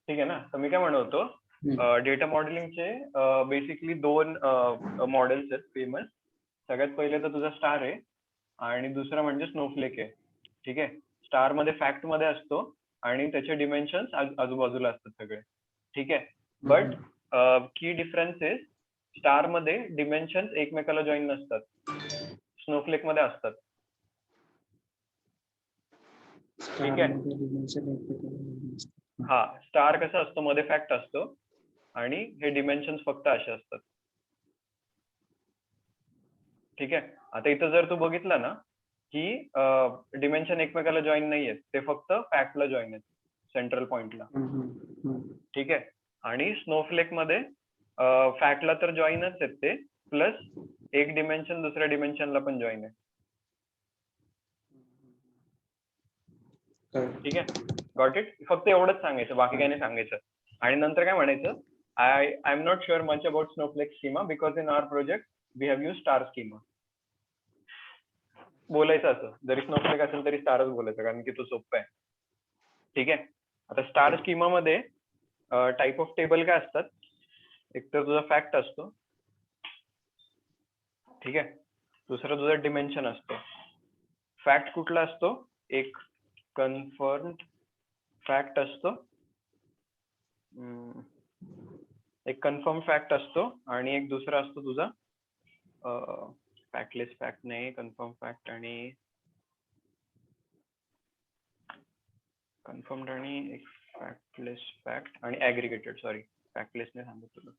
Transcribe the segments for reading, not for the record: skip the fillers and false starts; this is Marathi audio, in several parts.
ठीक आहे ना. तर मी काय म्हणतो, डेटा मॉडेलिंगचे बेसिकली दोन मॉडेल्स आहेत फेमस. सगळ्यात पहिले तर तुझा स्टार आहे आणि दुसरा म्हणजे स्नोफ्लेक आहे. ठीक आहे. स्टार मध्ये फॅक्ट मध्ये असतो आणि त्याचे डिमेन्शन्स आजूबाजूला असतात सगळे. ठीक आहे. बट की डिफरन्स इज स्टार मध्ये डिमेन्शन्स एकमेकाला जॉईन नसतात, स्नोफ्लेक मध्ये असतात. ठीक आहे. हा, स्टार कसा असतो, मध्ये फॅक्ट असतो आणि हे डिमेन्शन्स फक्त असे असतात. ठीक आहे. आता इथं जर तू बघितलं ना की डिमेन्शन एकमेकाला जॉईन नाही आहेत, ते फक्त फॅक्टला जॉईन आहेत सेंट्रल पॉइंटला. ठीक आहे. आणि स्नोफ्लेक मध्ये फॅक्टला तर जॉईनच आहेत ते, प्लस एक डिमेन्शन दुसऱ्या डिमेन्शनला पण जॉईन आहे. ठीक आहे. Got it. फक्त एवढंच सांगायचं, बाकी काही नाही सांगायचं. आणि नंतर काय म्हणायचं, I am not sure much about snowflake schema because in our project we have use star schema. बोलायचं असं, जरी स्नोफ्लेक असेल तरी स्टारच बोलायचं, कारण की तो सोपं आहे. ठीक आहे. आता स्टार स्कीमा मध्ये टाईप ऑफ टेबल काय असतात, एक तर तुझा फॅक्ट असतो. ठीक आहे. दुसरा तुझा डिमेन्शन असतो. फॅक्ट कुठला असतो, एक कन्फर्म्ड फॅक्ट असतो, एक कन्फर्म फॅक्ट असतो आणि एक दुसरा असतो तुझा फॅक्टलेस फॅक्ट नाही, कन्फर्म फॅक्ट आणि कन्फर्म्ड आणि एक फॅक्टलेस फॅक्ट आणि ऍग्रिगेटेड, सॉरी फॅक्टलेस नाही सांगत तुला,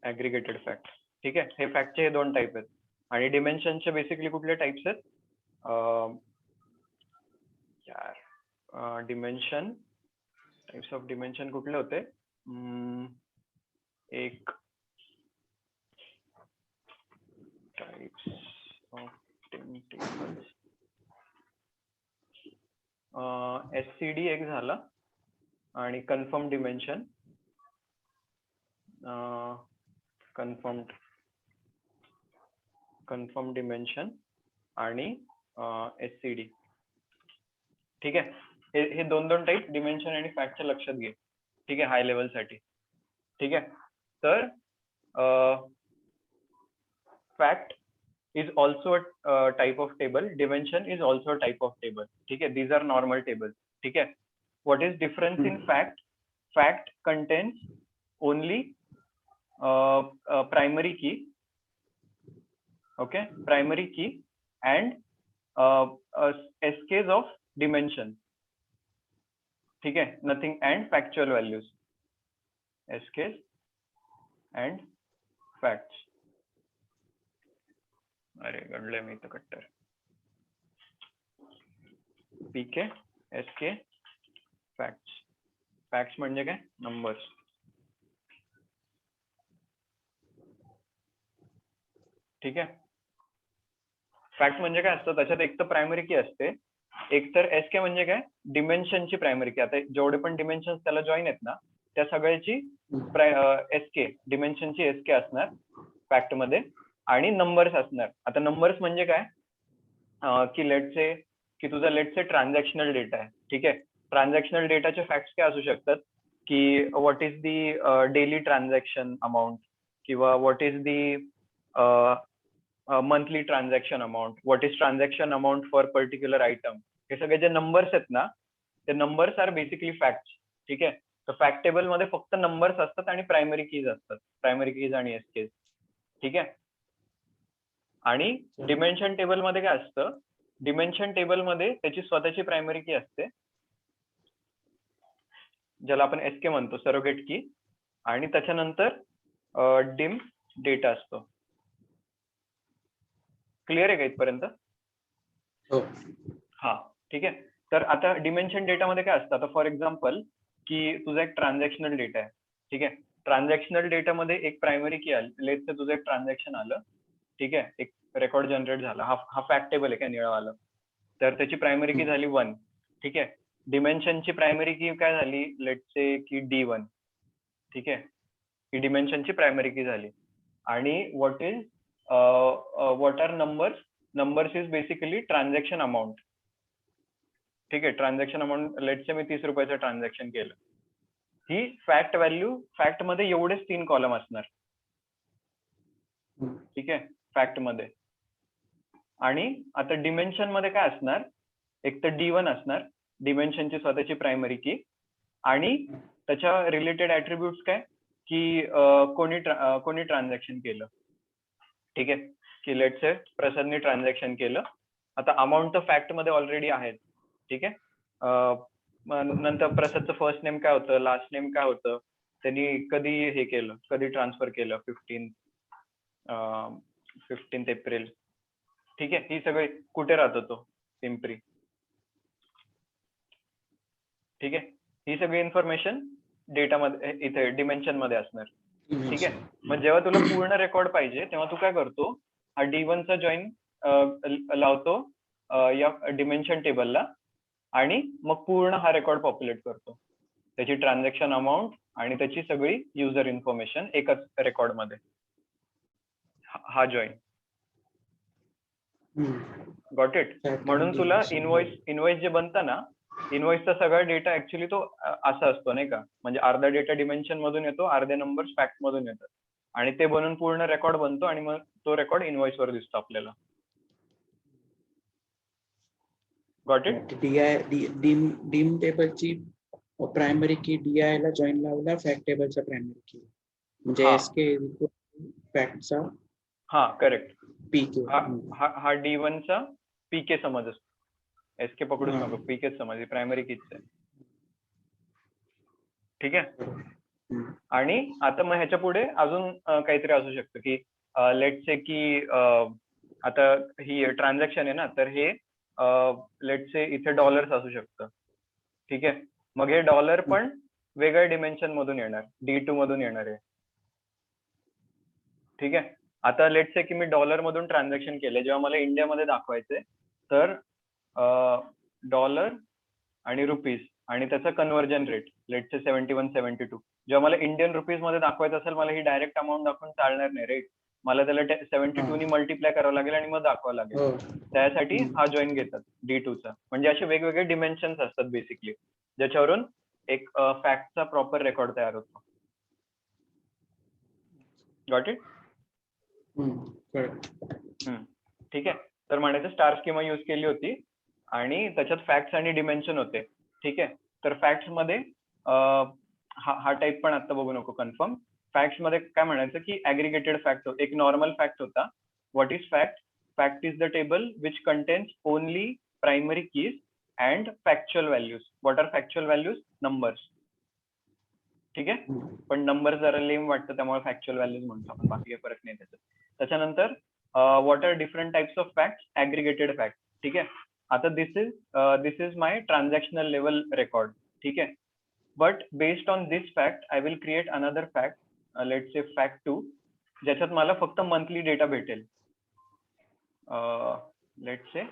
ऍग्रिगेटेड फॅक्ट. ठीक आहे. हे फॅक्टचे हे दोन टाईप आहेत. आणि डिमेन्शनचे बेसिकली कुठले टाइप्स आहेत, डिमेन्शन टाइप्स ऑफ डिमेन्शन कुठले होते, एक टाइप्स ऑफ टेबल्स, SCD एक झाला आणि कन्फर्म डिमेन्शन, कन्फर्म डिमेन्शन आणि SCD. ठीक आहे. हे दोन दोन टाईप डिमेन्शन आणि फॅक्टच्या लक्षात घे. ठीक आहे, हाय लेवल साठी. ठीक आहे. तर fact is also a type of table, dimension is also a type of table. ठीक है. These are normal tables. ठीक है. What is difference in fact? Fact contains only primary key, okay, primary key and SKs of dimension. ठीक है. Nothing and factual values, SKs and facts. अरे गणले मी तर कट्टर. PK, SK, facts. फॅक्ट्स म्हणजे काय, नंबर्स. ठीक आहे. फॅक्ट म्हणजे काय असतं, त्याच्यात एक तर प्रायमरी की असते, एक तर SK म्हणजे काय, डिमेन्शनची प्रायमरी की. आता जेवढे पण डिमेन्शन त्याला जॉईन आहेत ना, त्या सगळ्याची SK, डिमेन्शनची SK असणार फॅक्ट मध्ये, आणि नंबर्स असणार. आता नंबर्स म्हणजे काय, की लेटसे की तुझा लेटसे ट्रान्झॅक्शनल डेटा आहे. ठीक आहे. ट्रान्झॅक्शनल डेटाचे फॅक्ट्स काय असू शकतात, की what is the daily transaction amount, किंवा what is the monthly transaction amount, what is transaction amount for particular item. हे सगळे जे नंबर्स आहेत ना, ते नंबर्स आर बेसिकली फॅक्ट्स. ठीक आहे. तर फॅक्ट टेबल मध्ये फक्त नंबर्स असतात आणि प्रायमरी कीज असतात, प्रायमरी कीज आणि SKs. ठीक आहे. आणि डिमेन्शन टेबल मध्ये काय असतं, डिमेन्शन टेबल मध्ये त्याची स्वतःची प्रायमरी की असते, ज्याला आपण SK म्हणतो, सरोगेट की, आणि त्याच्यानंतर डिम डेटा असतो. क्लिअर आहे का इथपर्यंत? हा. ठीक आहे. तर आता डिमेन्शन डेटा मध्ये काय असतं, आता फॉर एक्झाम्पल की तुझा एक ट्रान्झॅक्शनल डेटा आहे. ठीक आहे. ट्रान्झॅक्शनल डेटा मध्ये एक प्रायमरी की आली, लेटचं तुझं एक ट्रान्झॅक्शन आलं. ठीक आहे. एक रेकॉर्ड जनरेट झाला, हा फॅक्ट टेबल आहे काय निळं, तर त्याची प्रायमरी की झाली 1. ठीक आहे. डिमेन्शनची प्रायमरी की काय झाली, लेटसे की D1. ठीक आहे. ही डिमेन्शनची प्रायमरी की झाली. आणि what are numbers numbers is basically transaction amount. ठीक आहे, transaction amount let's say me 30 रुपयाचं ट्रान्झॅक्शन केलं, ही फॅक्ट व्हॅल्यू, फॅक्ट मध्ये एवढेच 3 कॉलम असणार. ठीक आहे, फॅक्ट मध्ये. आणि आता डिमेन्शन मध्ये काय असणार, एक तर D1 असणार, डिमेन्शनची स्वतःची प्रायमरी की, आणि त्याच्या रिलेटेड ऍट्रिब्यूट्स काय की कोणी ट्रान्झॅक्शन केलं. ठीक आहे, की लेट्स से प्रसादने ट्रान्झॅक्शन केलं. आता अमाऊंट तर फॅक्ट मध्ये ऑलरेडी आहेत. ठीक आहे, नंतर प्रसादचं फर्स्ट नेम काय होतं, लास्ट नेम काय होतं, त्यांनी कधी हे केलं, कधी ट्रान्सफर केलं, 15 एप्रिल. ठीक आहे, ही सगळी कुठे राहतो तो, पिंपरी. ठीक आहे, ही सगळी इन्फॉर्मेशन डेटामध्ये इथे डिमेन्शन मध्ये असणार. ठीक आहे, मग जेव्हा तुला पूर्ण रेकॉर्ड पाहिजे तेव्हा तू काय करतो, हा D1 चा जॉईन लावतो या डिमेन्शन टेबलला, आणि मग पूर्ण हा रेकॉर्ड पॉप्युलेट करतो, त्याची ट्रान्झॅक्शन अमाऊंट आणि त्याची सगळी युजर इन्फॉर्मेशन एकाच रेकॉर्ड मध्ये. हा जॉईन. Got it. म्हणून तुला इनवॉइस जे बनतं ना, इनवॉइसचा सगळा डेटा ऍक्च्युली तो असा असतो नाही का, म्हणजे अर्धा डेटा डिमेन्शन मधून येतो, अर्धे नंबर फॅक्ट मधून येतात, आणि ते बनून पूर्ण रेकॉर्ड बनतो, आणि मग तो रेकॉर्ड इनवॉइस वर दिसतो आपल्याला. Got it. डीम टेबलची प्रायमरी की DI ला जॉईन लावला फॅक्ट टेबलचा प्रायमरी की, म्हणजे SK फॅक्टचा. हा करेक्ट. PK. हा D1 चा PK समज असतो. SK पकडूच नको, PK समज, प्रायमरी कीच आहे. ठीक आहे, आणि आता मग ह्याच्या पुढे अजून काहीतरी असू शकतं की लेट्स से की आता ही ट्रान्झॅक्शन आहे ना, तर हे लेट्स से इथे डॉलर्स असू शकतं. ठीक आहे, मग हे डॉलर पण वेगळ्या डिमेन्शन मधून येणार, D2 मधून येणार आहे. ठीक आहे, आता लेट्स से की मी डॉलर मधून ट्रान्झॅक्शन केले, जेव्हा मला इंडियामध्ये दाखवायचे तर डॉलर आणि रुपीज आणि त्याचा कन्व्हर्जन रेट लेट्स से 71, 72. जेव्हा मला इंडियन रुपीज मध्ये दाखवायचं असेल, मला ही डायरेक्ट अमाऊंट दाखवून चालणार नाही रेट, मला त्याला 72 नी मल्टिप्लाय करावं लागेल आणि मग दाखवावं लागेल. त्यासाठी हा जॉईन घेतात D2 चा. म्हणजे असे वेगवेगळे डिमेन्शन्स असतात बेसिकली, ज्याच्यावरून एक फॅक्टचा प्रॉपर रेकॉर्ड तयार होतो. Got it. ठीक आहे, तर म्हणायचं स्टार स्कीमा यूज केली होती आणि त्याच्यात फॅक्ट्स आणि डिमेन्शन होते. ठीक आहे, तर फॅक्ट्स मध्ये हा टाइप पण आता बघू नको कन्फर्म. फॅक्ट्स मध्ये काय म्हणायचं की ऍग्रिगेटेड फॅक्ट, एक नॉर्मल फॅक्ट होता. What is fact? Fact is the table which contains only primary keys and factual values. What are factual values? Numbers. ठीक आहे, पण नंबर जरा लेम वाटतं त्यामुळे फॅक्च्युअल व्हॅल्यूज म्हणतो आपण, बाकी काही फरक नाही त्याच्यात. त्याच्यानंतर what are different types of facts? Aggregated fact. ठीक आहे, आता this is my transactional level record. ठीक आहे, but based on this fact I will create another fact, let's say fact 2, ज्याच्यात मला फक्त मंथली डेटा भेटेल. Let's say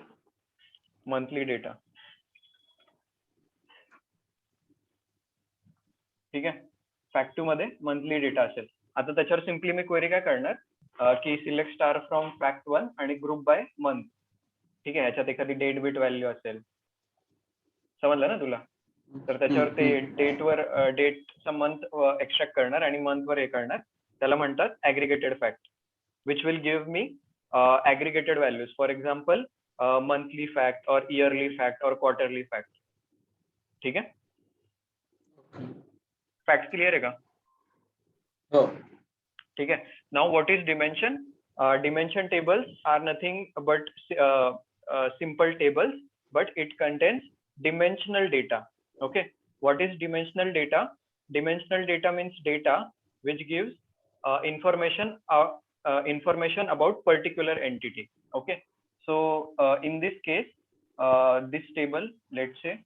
monthly data. ठीक आहे, फॅक्ट 2 मध्ये मंथली डेटा असेल. आता त्याच्यावर सिम्पली मी क्वेरी काय करणार की सिलेक्ट स्टार फ्रॉम फॅक्ट 1 आणि ग्रुप बाय मंथ. ठीक आहे, ह्याच्यात एखादी डेट बीट व्हॅल्यू असेल, समजलं ना तुला? तर त्याच्यावर ते डेटचा मंथ एक्स्ट्रॅक्ट करणार आणि मंथ वर हे करणार, त्याला म्हणतात aggregated fact, which will give me aggregated values. For example monthly fact और इयरली फॅक्ट और क्वार्टरली फॅक्ट. ठीक आहे, फॅक्ट क्लिअर आहे का? हो. ठीक आहे, now what is dimension? Dimension tables are nothing but simple tables, but it contains dimensional data. Okay, what is dimensional data? Dimensional data means data which gives information about particular entity. Okay, so in this case this table, let's say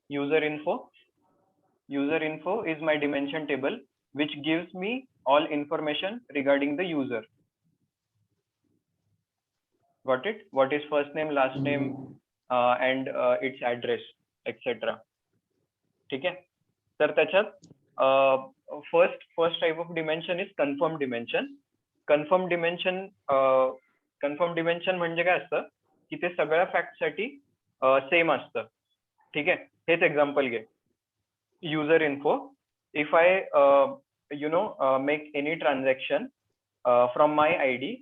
user info is my dimension table which gives me all information regarding the user. Got it? What is first name, last name, and its address, etc. ठीक आहे, तर त्याच्यात first type of dimension is confirm dimension. Confirm dimension म्हणजे काय असतं की ते सगळ्या फॅक्टसाठी सेम असतं. ठीक आहे. हेच एक्झाम्पल घे. User info, if I make any transaction from my ID,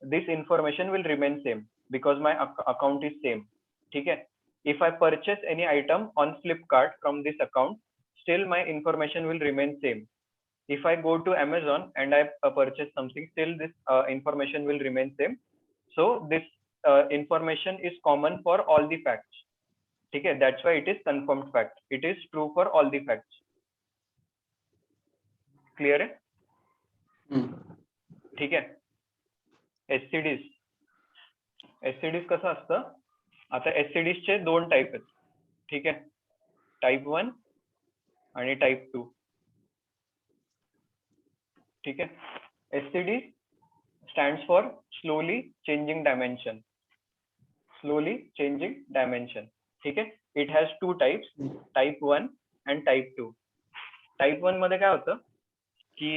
this information will remain same because my account is same. ठीक है. If I purchase any item on Flipkart from this account, still my information will remain same. If I go to Amazon and I purchase something, still this information will remain same. So this information is common for all the facts. ठीक है. That's why it is confirmed fact. It is true for all the facts. Clear है? ठीक है. एससीडीज कसं असतं, आता एससीडीजचे 2 टाईप आहेत. ठीक आहे. टाईप 1 आणि टाईप 2. ठीक आहे. SCD stands for slowly changing dimension. Slowly changing dimension. ठीक आहे. It has 2 types, type 1 and type 2. Type 1 मध्ये काय होतं की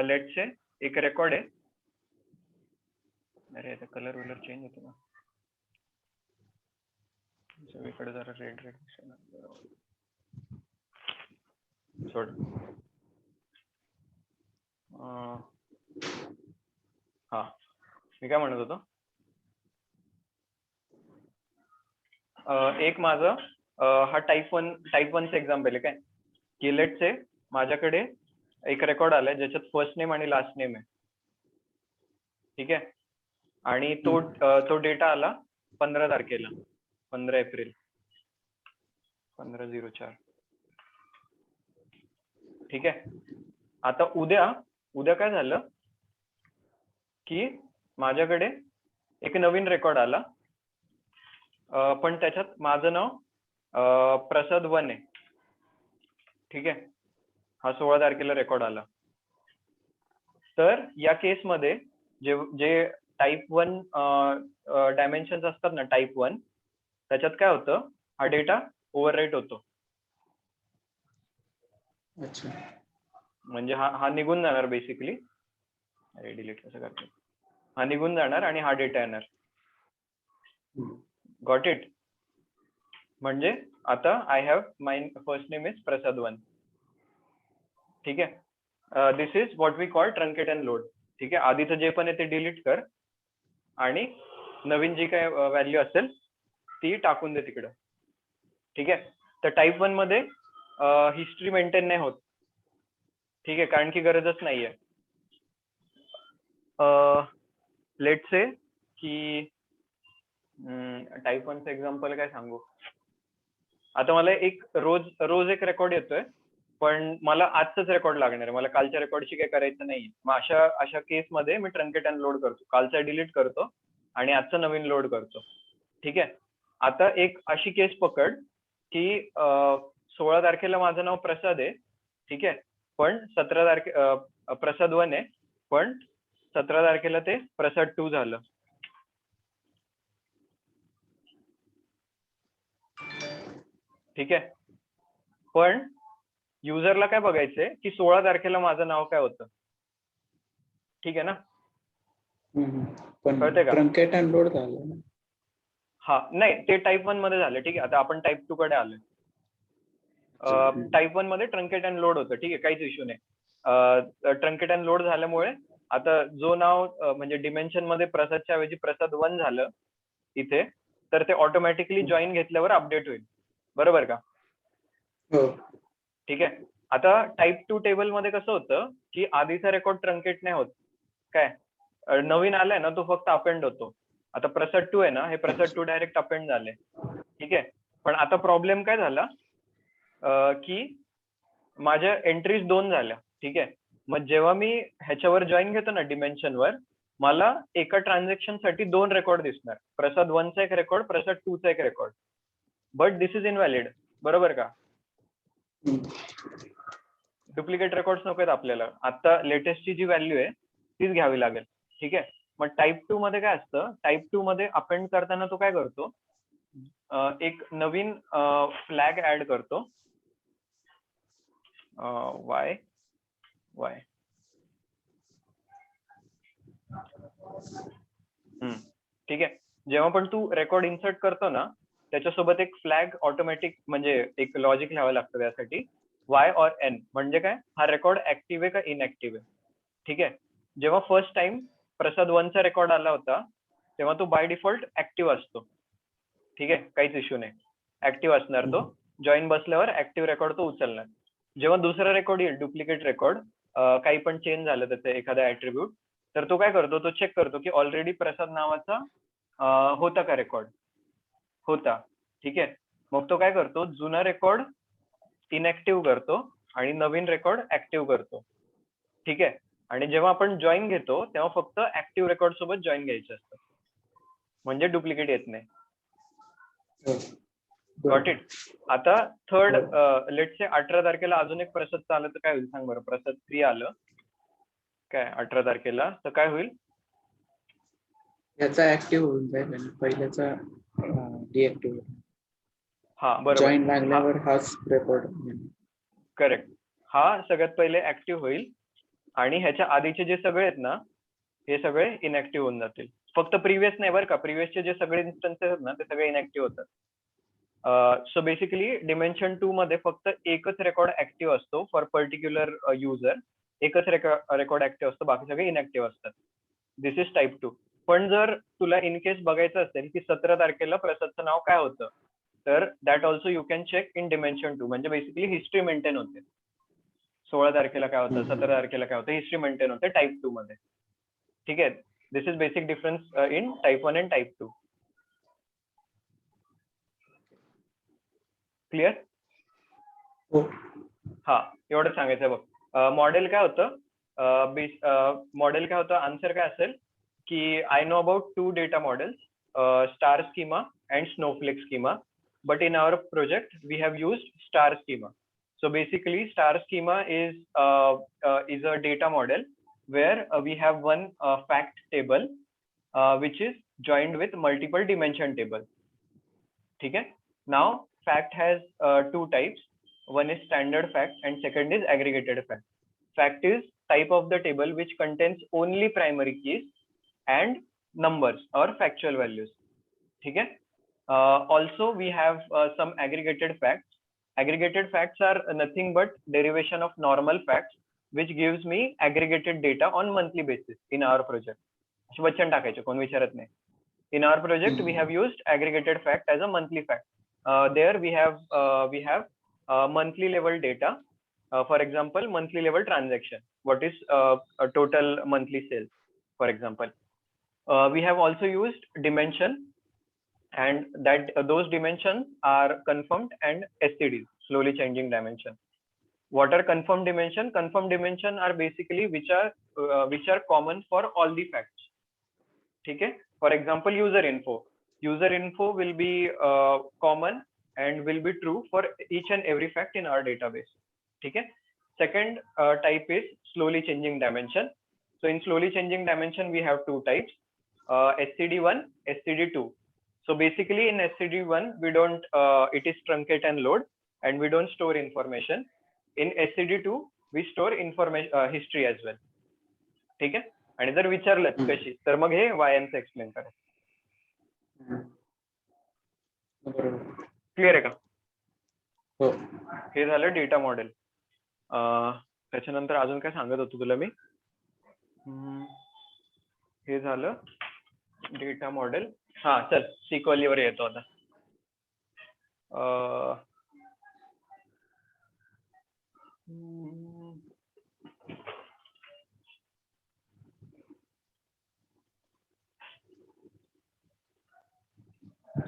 लेट्स से एक रेकॉर्ड आहे. अरे कलर चेंज होतो ना, सगळीकडे जरा रेड सोड. हा, मी काय म्हणत होतो, एक माझं हा टाईप 1चं एक्झाम्पल आहे काय की लेट्स से माझ्याकडे एक रेकॉर्ड आलाय ज्याच्यात फर्स्ट नेम आणि लास्ट नेम आहे. ठीक आहे. आणि तो डेटा आला 15 तारखेला, 15 एप्रिल 15/04. ठीक आहे. आता उद्या काय झालं की माझ्याकडे एक नवीन रेकॉर्ड आला, पण त्याच्यात माझं नाव प्रसाद 1 आहे. ठीक आहे. हा 16 तारखेला रेकॉर्ड आला. तर या केसमध्ये जे टाईप 1 डायमेन्शन्स असतात ना, टाईप 1, त्याच्यात काय होतं, हा डेटा ओव्हरराईट होतो. अच्छा. म्हणजे हा निघून जाणार बेसिकली. अरे डिलीट कसं करतो, हा निघून जाणार आणि हा डेटा येणार. Got it. म्हणजे आता I have my first name is Prasad 1. ठीक आहे. This is what we call truncate and load. ठीक आहे. आधीचं जे पण आहे ते डिलीट कर आणि नवीन जी काय व्हॅल्यू असेल ती टाकून दे तिकडं. ठीक आहे. तर टाईप 1 मध्ये हिस्ट्री मेंटेन नाही होत. ठीक आहे, कारण की गरजच नाहीये. लेट्स से की टाईप 1चं एक्झाम्पल काय सांगू. आता मला एक रोज एक रेकॉर्ड येतोय, पण मला आजचाच रेकॉर्ड लागणार आहे, मला कालच्या रेकॉर्डशी काही करायचं नाही. मग अशा केसमध्ये मी ट्रंकेट अँड लोड करतो, कालचा डिलीट करतो आणि आजचा नवीन लोड करतो. ठीक आहे. आता एक अशी केस पकड की 16 तारखेला माझं नाव प्रसाद आहे. ठीक आहे. पण 17 तारखे प्रसाद 1 आहे, पण 17 तारखेला ते प्रसाद 2 झालं. ठीक आहे. पण युजरला काय बघायचंय की 16 तारखेला माझं नाव काय होतं. ठीक आहे ना. पण ट्रंकेट अँड लोड झालं ना. हा, नाही, ते टाईप 1 मध्ये झालं. ठीक आहे. आता आपण टाईप 2 कडे आलोय. टाईप 1 मध्ये ट्रंकेट अँड लोड होतं. ठीक आहे, काहीच इश्यू नाही. ट्रंकेट अँड लोड झाल्यामुळे आता जो नाव म्हणजे डिमेन्शन मध्ये प्रसादच्या ऐवजी प्रसाद 1 झालं इथे, तर ते ऑटोमॅटिकली जॉईन घेतल्यावर अपडेट होईल. बरोबर का. ठीक आहे. आता टाईप 2 टेबल मध्ये कसं होतं की आधीचा रेकॉर्ड ट्रंकेट नाही होत. काय नवीन आलाय ना, तो फक्त अपेंड होतो. आता प्रसाद 2 आहे ना, हे प्रसाद 2 डायरेक्ट अपेंड झाले. ठीक आहे. पण आता प्रॉब्लेम काय झाला की माझ्या एंट्रीज 2 झाल्या. ठीक आहे. मग जेव्हा मी ह्याच्यावर जॉईन घेतो ना डिमेन्शनवर, मला एका ट्रान्झॅक्शन साठी 2 रेकॉर्ड दिसणार. प्रसाद 1चा एक रेकॉर्ड, प्रसाद 2चा एक record. But this is invalid. बरोबर का. डुप्लिकेट रेकॉर्ड्स नको आहेत आपल्याला. आता लेटेस्टची जी व्हॅल्यू आहे तीच घ्यावी लागेल. ठीक आहे. मग टाईप 2 मध्ये काय असतं, टाईप 2 मध्ये अपेंड करताना तो काय करतो, एक नवीन फ्लॅग ऍड करतो. वाय ठीक आहे. जेव्हा पण तू रेकॉर्ड इन्सर्ट करतो ना, त्याच्यासोबत एक फ्लॅग ऑटोमॅटिक म्हणजे एक लॉजिक लिहावं लागतं त्यासाठी. वाय ऑर एन म्हणजे काय, हा रेकॉर्ड ऍक्टिव्ह आहे का इनऍक्टिव्ह आहे. ठीक आहे. जेव्हा फर्स्ट टाइम प्रसाद 1 चा रेकॉर्ड आला होता, तेव्हा तो बाय डिफॉल्ट ऍक्टिव्ह असतो. ठीक आहे, काहीच इश्यू नाही, ऍक्टिव्ह असणार तो. जॉईन बसल्यावर ऍक्टिव्ह रेकॉर्ड तो उचलणार. जेव्हा दुसरा रेकॉर्ड येईल, डुप्लिकेट रेकॉर्ड, काही पण चेंज झालं त्याचं एखादा ऍट्रिब्यूट, तर तो काय करतो, तो चेक करतो की ऑलरेडी प्रसाद नावाचा होता का रेकॉर्ड, होता. ठीक आहे. मग तो काय करतो, जुना रेकॉर्ड इनऍक्टिव्ह करतो आणि नवीन रेकॉर्ड ऍक्टिव्ह करतो. ठीक आहे. आणि जेव्हा आपण जॉईन घेतो तेव्हा फक्त ऍक्टिव्ह रेकॉर्ड सोबत जॉईन घ्यायचं असतं, म्हणजे डुप्लिकेट येत नाही. Got it. आता थर्ड, लेट से 18 तारखेला अजून एक प्रसादचं आलं तर काय होईल सांग बरं. प्रसाद 3 आलं काय 18 तारखेला, तर काय होईल. याचा ऍक्टिव्ह होऊन जाईल आणि पहिल्याचा डिऍक्टिव्ह होईल. हा बरोबर. जॉईन लागल्यावर हाच रेकॉर्ड. करेक्ट. हा सगळ्यात पहिले ऍक्टिव्ह होईल आणि ह्याच्या आधीचे जे सगळे आहेत ना, हे सगळे इनऍक्टिव्ह होऊन जातील. फक्त प्रिव्हियस नाही बरं का, प्रिव्हियसचे जे सगळे इन्स्टन्सेस आहेत ना, ते सगळे इनऍक्टिव्ह होतात. सो बेसिकली डिमेन्शन 2 मध्ये फक्त एकच रेकॉर्ड ऍक्टिव्ह असतो फॉर पर्टिक्युलर युजर. एकच रेकॉर्ड ऍक्टिव्ह असतो, बाकी सगळे इनऍक्टिव्ह असतात. दिस इज टाईप 2. पण जर तुला इन केस बघायचं असेल की 17 तारखेला प्रसादचं नाव काय होतं, तर that also you can check in dimension 2. म्हणजे बेसिकली हिस्ट्री मेंटेन होते. 16 तारखेला काय होतं, 17 तारखेला काय होतं, हिस्ट्री मेंटेन होते टाईप 2 मध्ये. ठीक आहे. This is basic difference in type 1 and type 2. Clear. हा, एवढं सांगायचं बघ. मॉडेल काय होतं, मॉडेल काय होतं, आन्सर काय असेल की I know about 2 data models, star schema and Snowflake schema, but in our project we have used star schema. So basically star schema is a data model where we have one fact table which is joined with multiple dimension table. Okay. Now fact has two types. One is standard fact and second is aggregated fact. Fact is type of the table which contains only primary keys and numbers or factual values. Okay. Also we have some aggregated facts. Aggregated facts are nothing but derivation of normal facts which gives me aggregated data on monthly basis in our project. वचन टाकायचे, कोण विचारत नाही. In our project we have used aggregated fact as a monthly fact. There we have monthly level data. For example, monthly level transaction. What is a total monthly sales, for example. We have also used dimension, and that those dimensions are confirmed and SCDs, slowly changing dimension. What are confirmed dimension? Confirmed dimension are basically which are common for all the facts. Okay. For example, user info. User info will be common and will be true for each and every fact in our database. Okay. Second type is slowly changing dimension. So in slowly changing dimension we have two types, SCD1, SCD2. So basically in SCD1 we don't it is truncate and load and we don't store information. In SCD2 we store information history as well. ठीक आहे. आणि जर विचारलं कशी, तर मग हे वायएमचं एक्सप्लेन करायचं. क्लिअर आहे का. हे झालं डेटा मॉडेल. त्याच्यानंतर अजून काय सांगत होतो तुला मी. हे झालं डेटा मॉडेल. हा चल SQL वर येतो आता.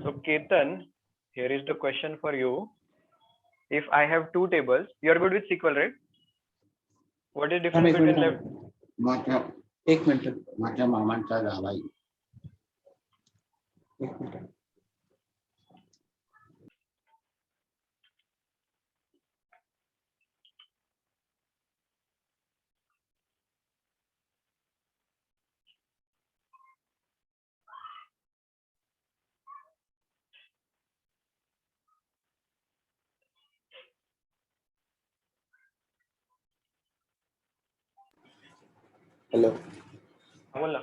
So Ketan, here is the question for you. If I have two tables, you are good with SQL, right? What is difference between left? एक मिनिट. माझ्या मामांचा झाला. एक मिनिट. हॅलो. बोल ना.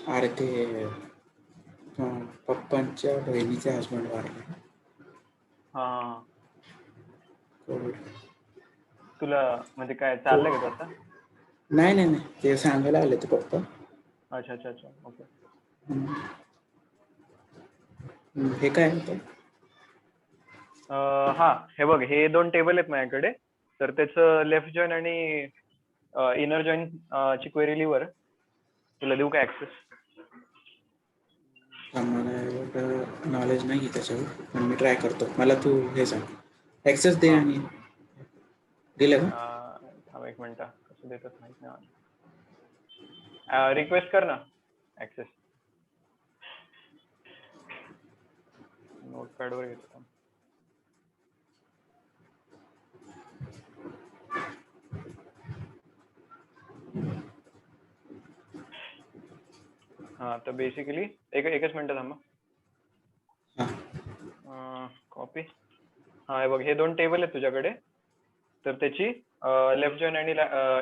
अरे ते पप्पांच्या बहिणीचे हस्बंड वारले. हा, कोविड. तुला म्हणजे काय चाललंय का तसं? नाही नाही नाही, ते सांगायला आले ते पप्पा. अच्छा अच्छा अच्छा, ओके. हे काय होतं? हा, हे बघ, हे 2 टेबल आहेत माझ्याकडे. तर त्याचं लेफ्ट जॉईन आणि इनर जॉईन ची क्वेरी लिव्हर. तुला देऊ का ऍक्सेस? मला एवढं नॉलेज नाही आहे त्याच्यावर, पण मी ट्राय करतो. मला तू हे सांग, ऍक्सेस दे. हा. आणि दिलं का? थांब एक मिनिट, कसं देतात माहित नाही मला. रिक्वेस्ट कर ना ऍक्सेस. नोटपॅड वर घेतो थांब. हा, तर बेसिकली एकच मिनिट थांबा. कॉपी. हा, हे बघ, हे 2 टेबल आहेत तुझ्याकडे. तर त्याची लेफ्ट जॉईन आणि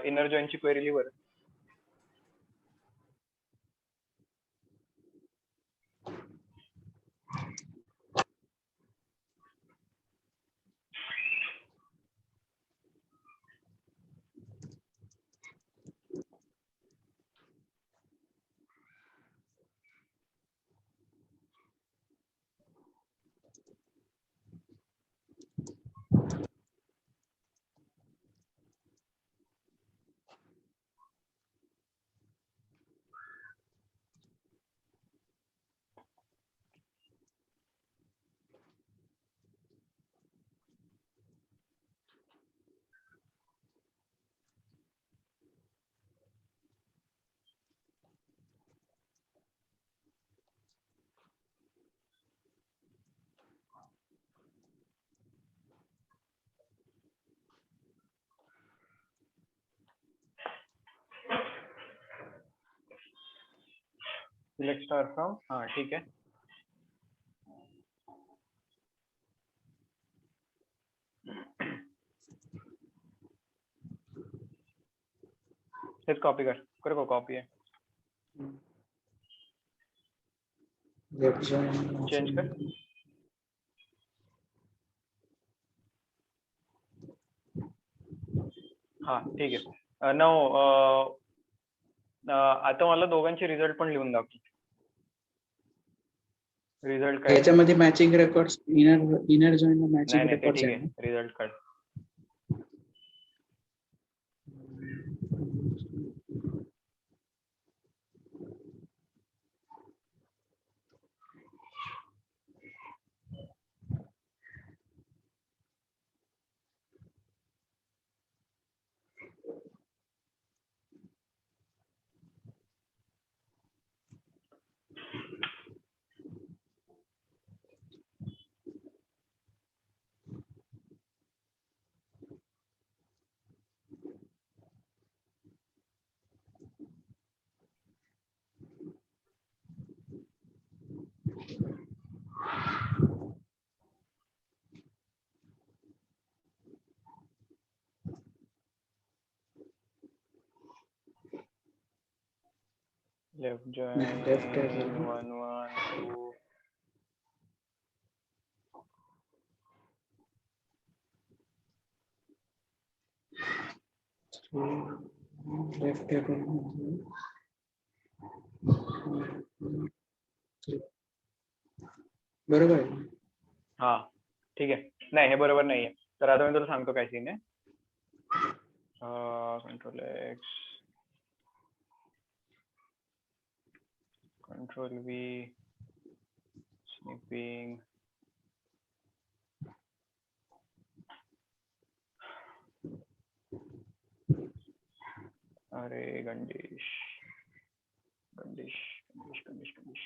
इनर जॉईन ची क्वेरी लिव्हर. Select star from. हा, ठीक आहे. हेच कॉपी कर को कॉपी आहे. लेफ्ट जॉईन चेंज कर. हा, ठीक आहे. आता मला दोघांचे रिझल्ट पण लिहून दाखव. रिझल्ट काय? याच्यामध्ये मॅचिंग रेकॉर्ड्स, इनर जॉईन नाही मॅचिंग नाही, ते रेकॉर्ड्स ठीक आहे ना? आहे. रिझल्ट काढ. Left join left 1 1 2. Left table. बरोबर आहे. हा, ठीक आहे. नाही, हे बरोबर नाहीये. तर आता मी तुला सांगतो काय सीन आहे. Control x, control V, snipping. अरे गंडीश गंडीश गंडीश गंडीश गंडीश.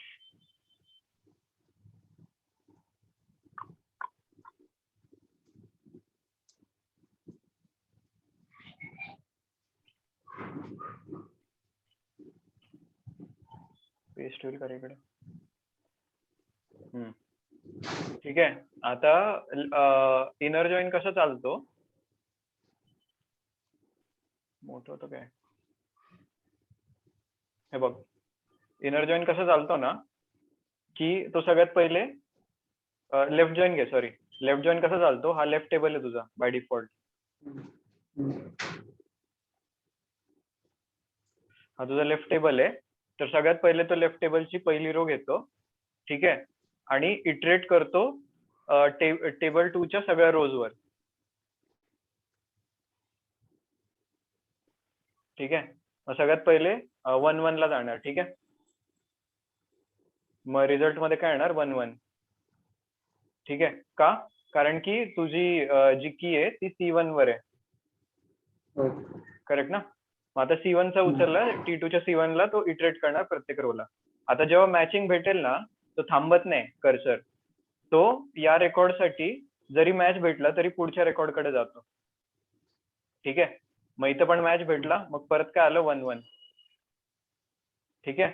पेस्ट होईल का इकडे? ठीक आहे. आता इनर जॉईन कसं चालतो? मोठं होतं काय? हे बघ, इनर जॉईन कसं चालतो ना, की तो सगळ्यात पहिले लेफ्ट जॉईन घे, सॉरी लेफ्ट जॉईन कसा चालतो, हा लेफ्ट टेबल आहे तुझा बाय डिफॉल्ट, हा तुझा लेफ्ट टेबल आहे. तर सगळ्यात पहिले तो लेफ्ट टेबलची पहिली रो घेतो, ठीक आहे, आणि इटरेट करतो टेबल 2 च्या सगळ्या रोज वर, ठीक आहे. मग सगळ्यात पहिले 1-1 ला जाणार, ठीक आहे. मग रिझल्ट मध्ये काय येणार 1-1, ठीक आहे. का? कारण की तुझी जी की आहे ती C1 वर आहे, करेक्ट ना. मग आता C1 चा उचलला, T2 च्या C1 ला तो इटरेट करणार प्रत्येक रोला. आता जेव्हा मॅचिंग भेटेल ना, तो थांबत नाही कर्सर, तो या रेकॉर्ड साठी जरी मॅच भेटला तरी पुढच्या रेकॉर्ड कडे जातो, ठीक आहे. मग इथं पण मॅच भेटला, मग परत काय आलं 1-1, ठीक आहे.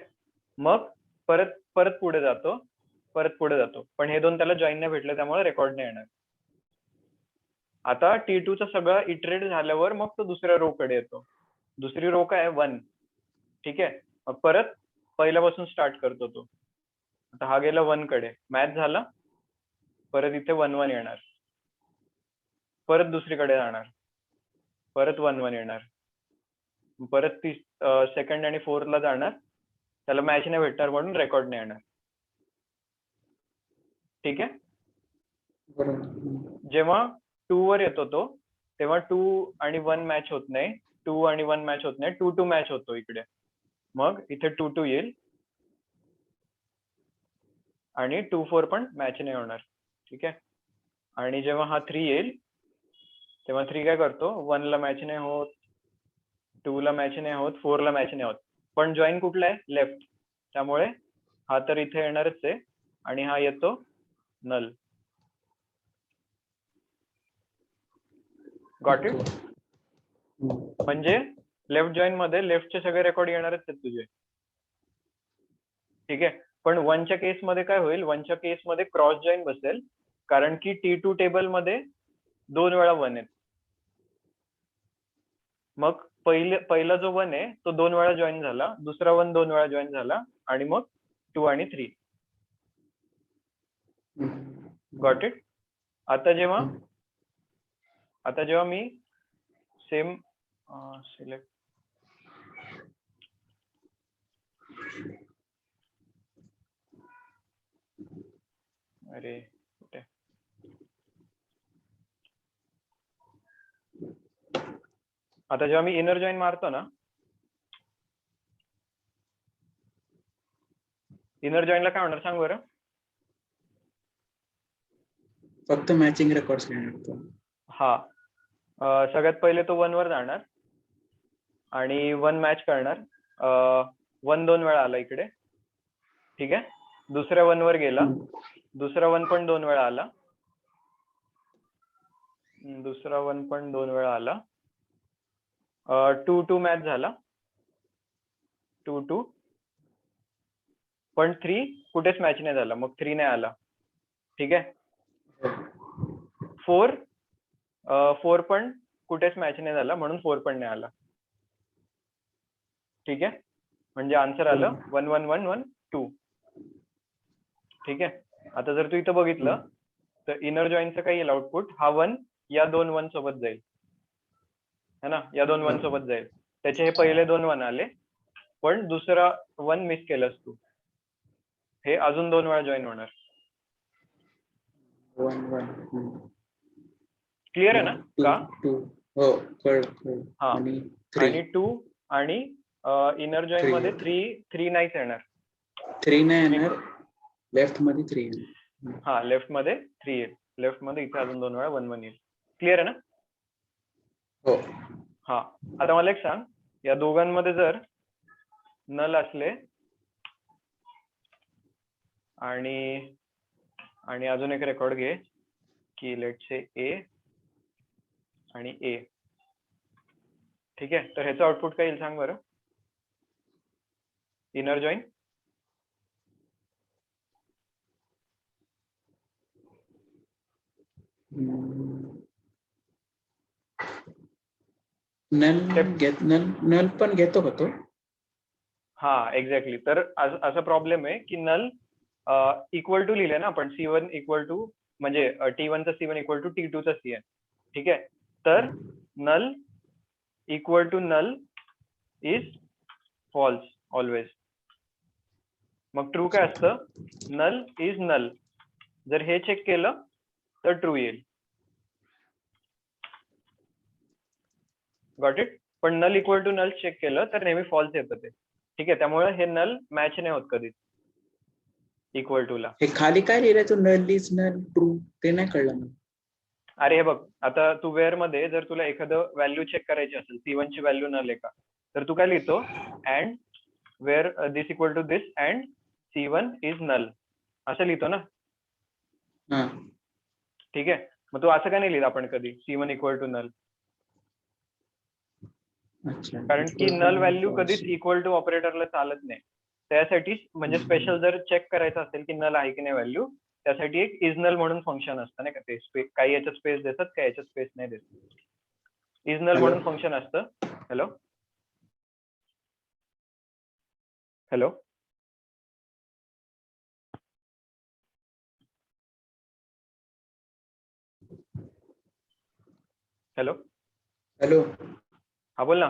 मग परत परत पुढे जातो, परत पुढे जातो, पण हे दोन त्याला जॉईन नाही भेटले त्यामुळे रेकॉर्ड नाही येणार. आता T2 चा सगळं इटरेट झाल्यावर मग तो दुसऱ्या रो कडे येतो. दुसरी रो काय 1, ठीक आहे. मग परत पहिल्यापासून स्टार्ट करतो तो. आता हा गेला 1 कडे, मॅच झाला, परत इथे 1-1 येणार, परत दुसरीकडे जाणार, परत 1-1 येणार, परत ती सेकंड आणि फोर्थ ला जाणार, त्याला मॅच नाही भेटणार म्हणून रेकॉर्ड नाही येणार, ठीक आहे. जेव्हा 2 वर येतो तो, तेव्हा 2 आणि 1 मॅच होत नाही, 2 आणि 1 मॅच होत नाही, 2-2 मॅच होतो इकडे. मग इथे 2-2 येईल आणि 2-4 पण मॅच नाही होणार, ठीक आहे. आणि जेव्हा हा 3 येईल तेव्हा 3 काय करतो, 1 ला मॅच नाही होत, 2 ला मॅच नाही होत, 4 ला मॅच नाही होत, पण जॉईन कुठला आहे, लेफ्ट, त्यामुळे हा तर इथे येणारच आहे आणि हा येतो नल. Got it. म्हणजे लेफ्ट जॉईन मध्ये लेफ्टचे सगळे रेकॉर्ड येणारच आहेत तुझे, ठीक आहे. पण 1च्या केस मध्ये काय होईल, 1च्या केस मध्ये क्रॉस जॉईन बसेल, कारण की T2 टेबल मध्ये 2 वेळा 1 आहे. मग पहिला जो 1 आहे तो 2 वेळा जॉईन झाला, दुसरा 1 2 वेळा जॉईन झाला, आणि मग 2 आणि 3. Got it. आता जेव्हा मी सेम सिलेक्ट, अरे कुठे, आता जेव्हा मी इनर जॉईन मारतो ना, इनर जॉईनला काय होणार सांग बरं. फक्त मॅचिंग रेकॉर्ड्स घेणार. हा, सगळ्यात पहिले तो 1 वर जाणार आणि 1 मॅच करणार, 1 2 वेळा आला इकडे, ठीक आहे. दुसऱ्या 1 वर गेला, दुसरा 1 पण 2 वेळा आला, दुसरा 1 पण 2 वेळा आला, 2-2 मॅच झाला, 2-2, पण 3 कुठेच मॅच नाही झाला, मग 3 नाही आला, ठीक आहे. 4 पण कुठेच मॅच नाही झाला म्हणून 4 पण नाही आला, ठीक आहे. म्हणजे आन्सर आलं 1-1-1-1-2, ठीक आहे. आता जर तू इथं बघितलं तर इनर जॉईनचं काय येईल आउटपुट, हा 1 या 2 1 सोबत जाईल, है ना, या 2 1 सोबत जाईल, त्याचे हे पहिले 2 1 आले, पण दुसरा 1 मिस केलंस तू, हे अजून 2 वेळा जॉईन होणार. क्लिअर आहे ना का? हो, कळलं. हा, आणि 2 आणि इनर जॉईन मध्ये 3 नाहीच येणार, 3 नाही येणार, लेफ्ट मध्ये 3 येणार. हा, लेफ्ट मध्ये 3 येईल, लेफ्ट मध्ये इथे अजून 2 वेळा 1 1 येईल. क्लिअर आहे ना? हो. हा, आता मला एक सांग, या दोघांमध्ये जर नल असले आणि अजून एक रेकॉर्ड घे की लेट से ए आणि ए, ठीक आहे. तर ह्याचं आउटपुट काय येईल सांग बरं, इनर जॉईन. नल पण घेतो का तो? हा एक्झॅक्टली. तर असा प्रॉब्लेम आहे की नल इक्वल टू लिहिले ना आपण, C1 इक्वल टू म्हणजे T1 चा C1 इक्वल टू T2 चा CN. ठीक आहे. तर null equal to null is false always. मग ट्रू काय असतं? Null is null. जर हे चेक केलं तर ट्रू येईल. Got it? पण null equal to null check केलं तर नेहमी फॉल्स येतं ते. ठीक आहे. त्यामुळे हे नल मॅच नाही होत कधीच इक्वल टू ला. हे खाली काय लिहिलंय तू? नल इज नल ट्रू, ते नाही कळलं मला. अरे हे बघ, आता तू वेअर मध्ये जर तुला एखादं व्हॅल्यू चेक करायची असेल, C1 ची व्हॅल्यू नल आहे का, तर तू काय लिहितो? And where this equal to this and C1 is null असं लिहितो ना. हा. ठीक आहे. मग तू असं का नाही लिहित आपण कधी C1 इक्वल टू नल? अच्छा. कारण की नल व्हॅल्यू कधीच इक्वल टू ऑपरेटरला चालत नाही. त्यासाठी म्हणजे स्पेशल जर चेक करायचं असेल की नल आहे की नाही व्हॅल्यू, त्यासाठी एक इज नल म्हणून फंक्शन असतं नाही का, ते काही याच्यात स्पेस देतात, काही याच्यात स्पेस नाही देत. इज नल म्हणून फंक्शन असतं. Hello hello hello hello. हा बोल ना.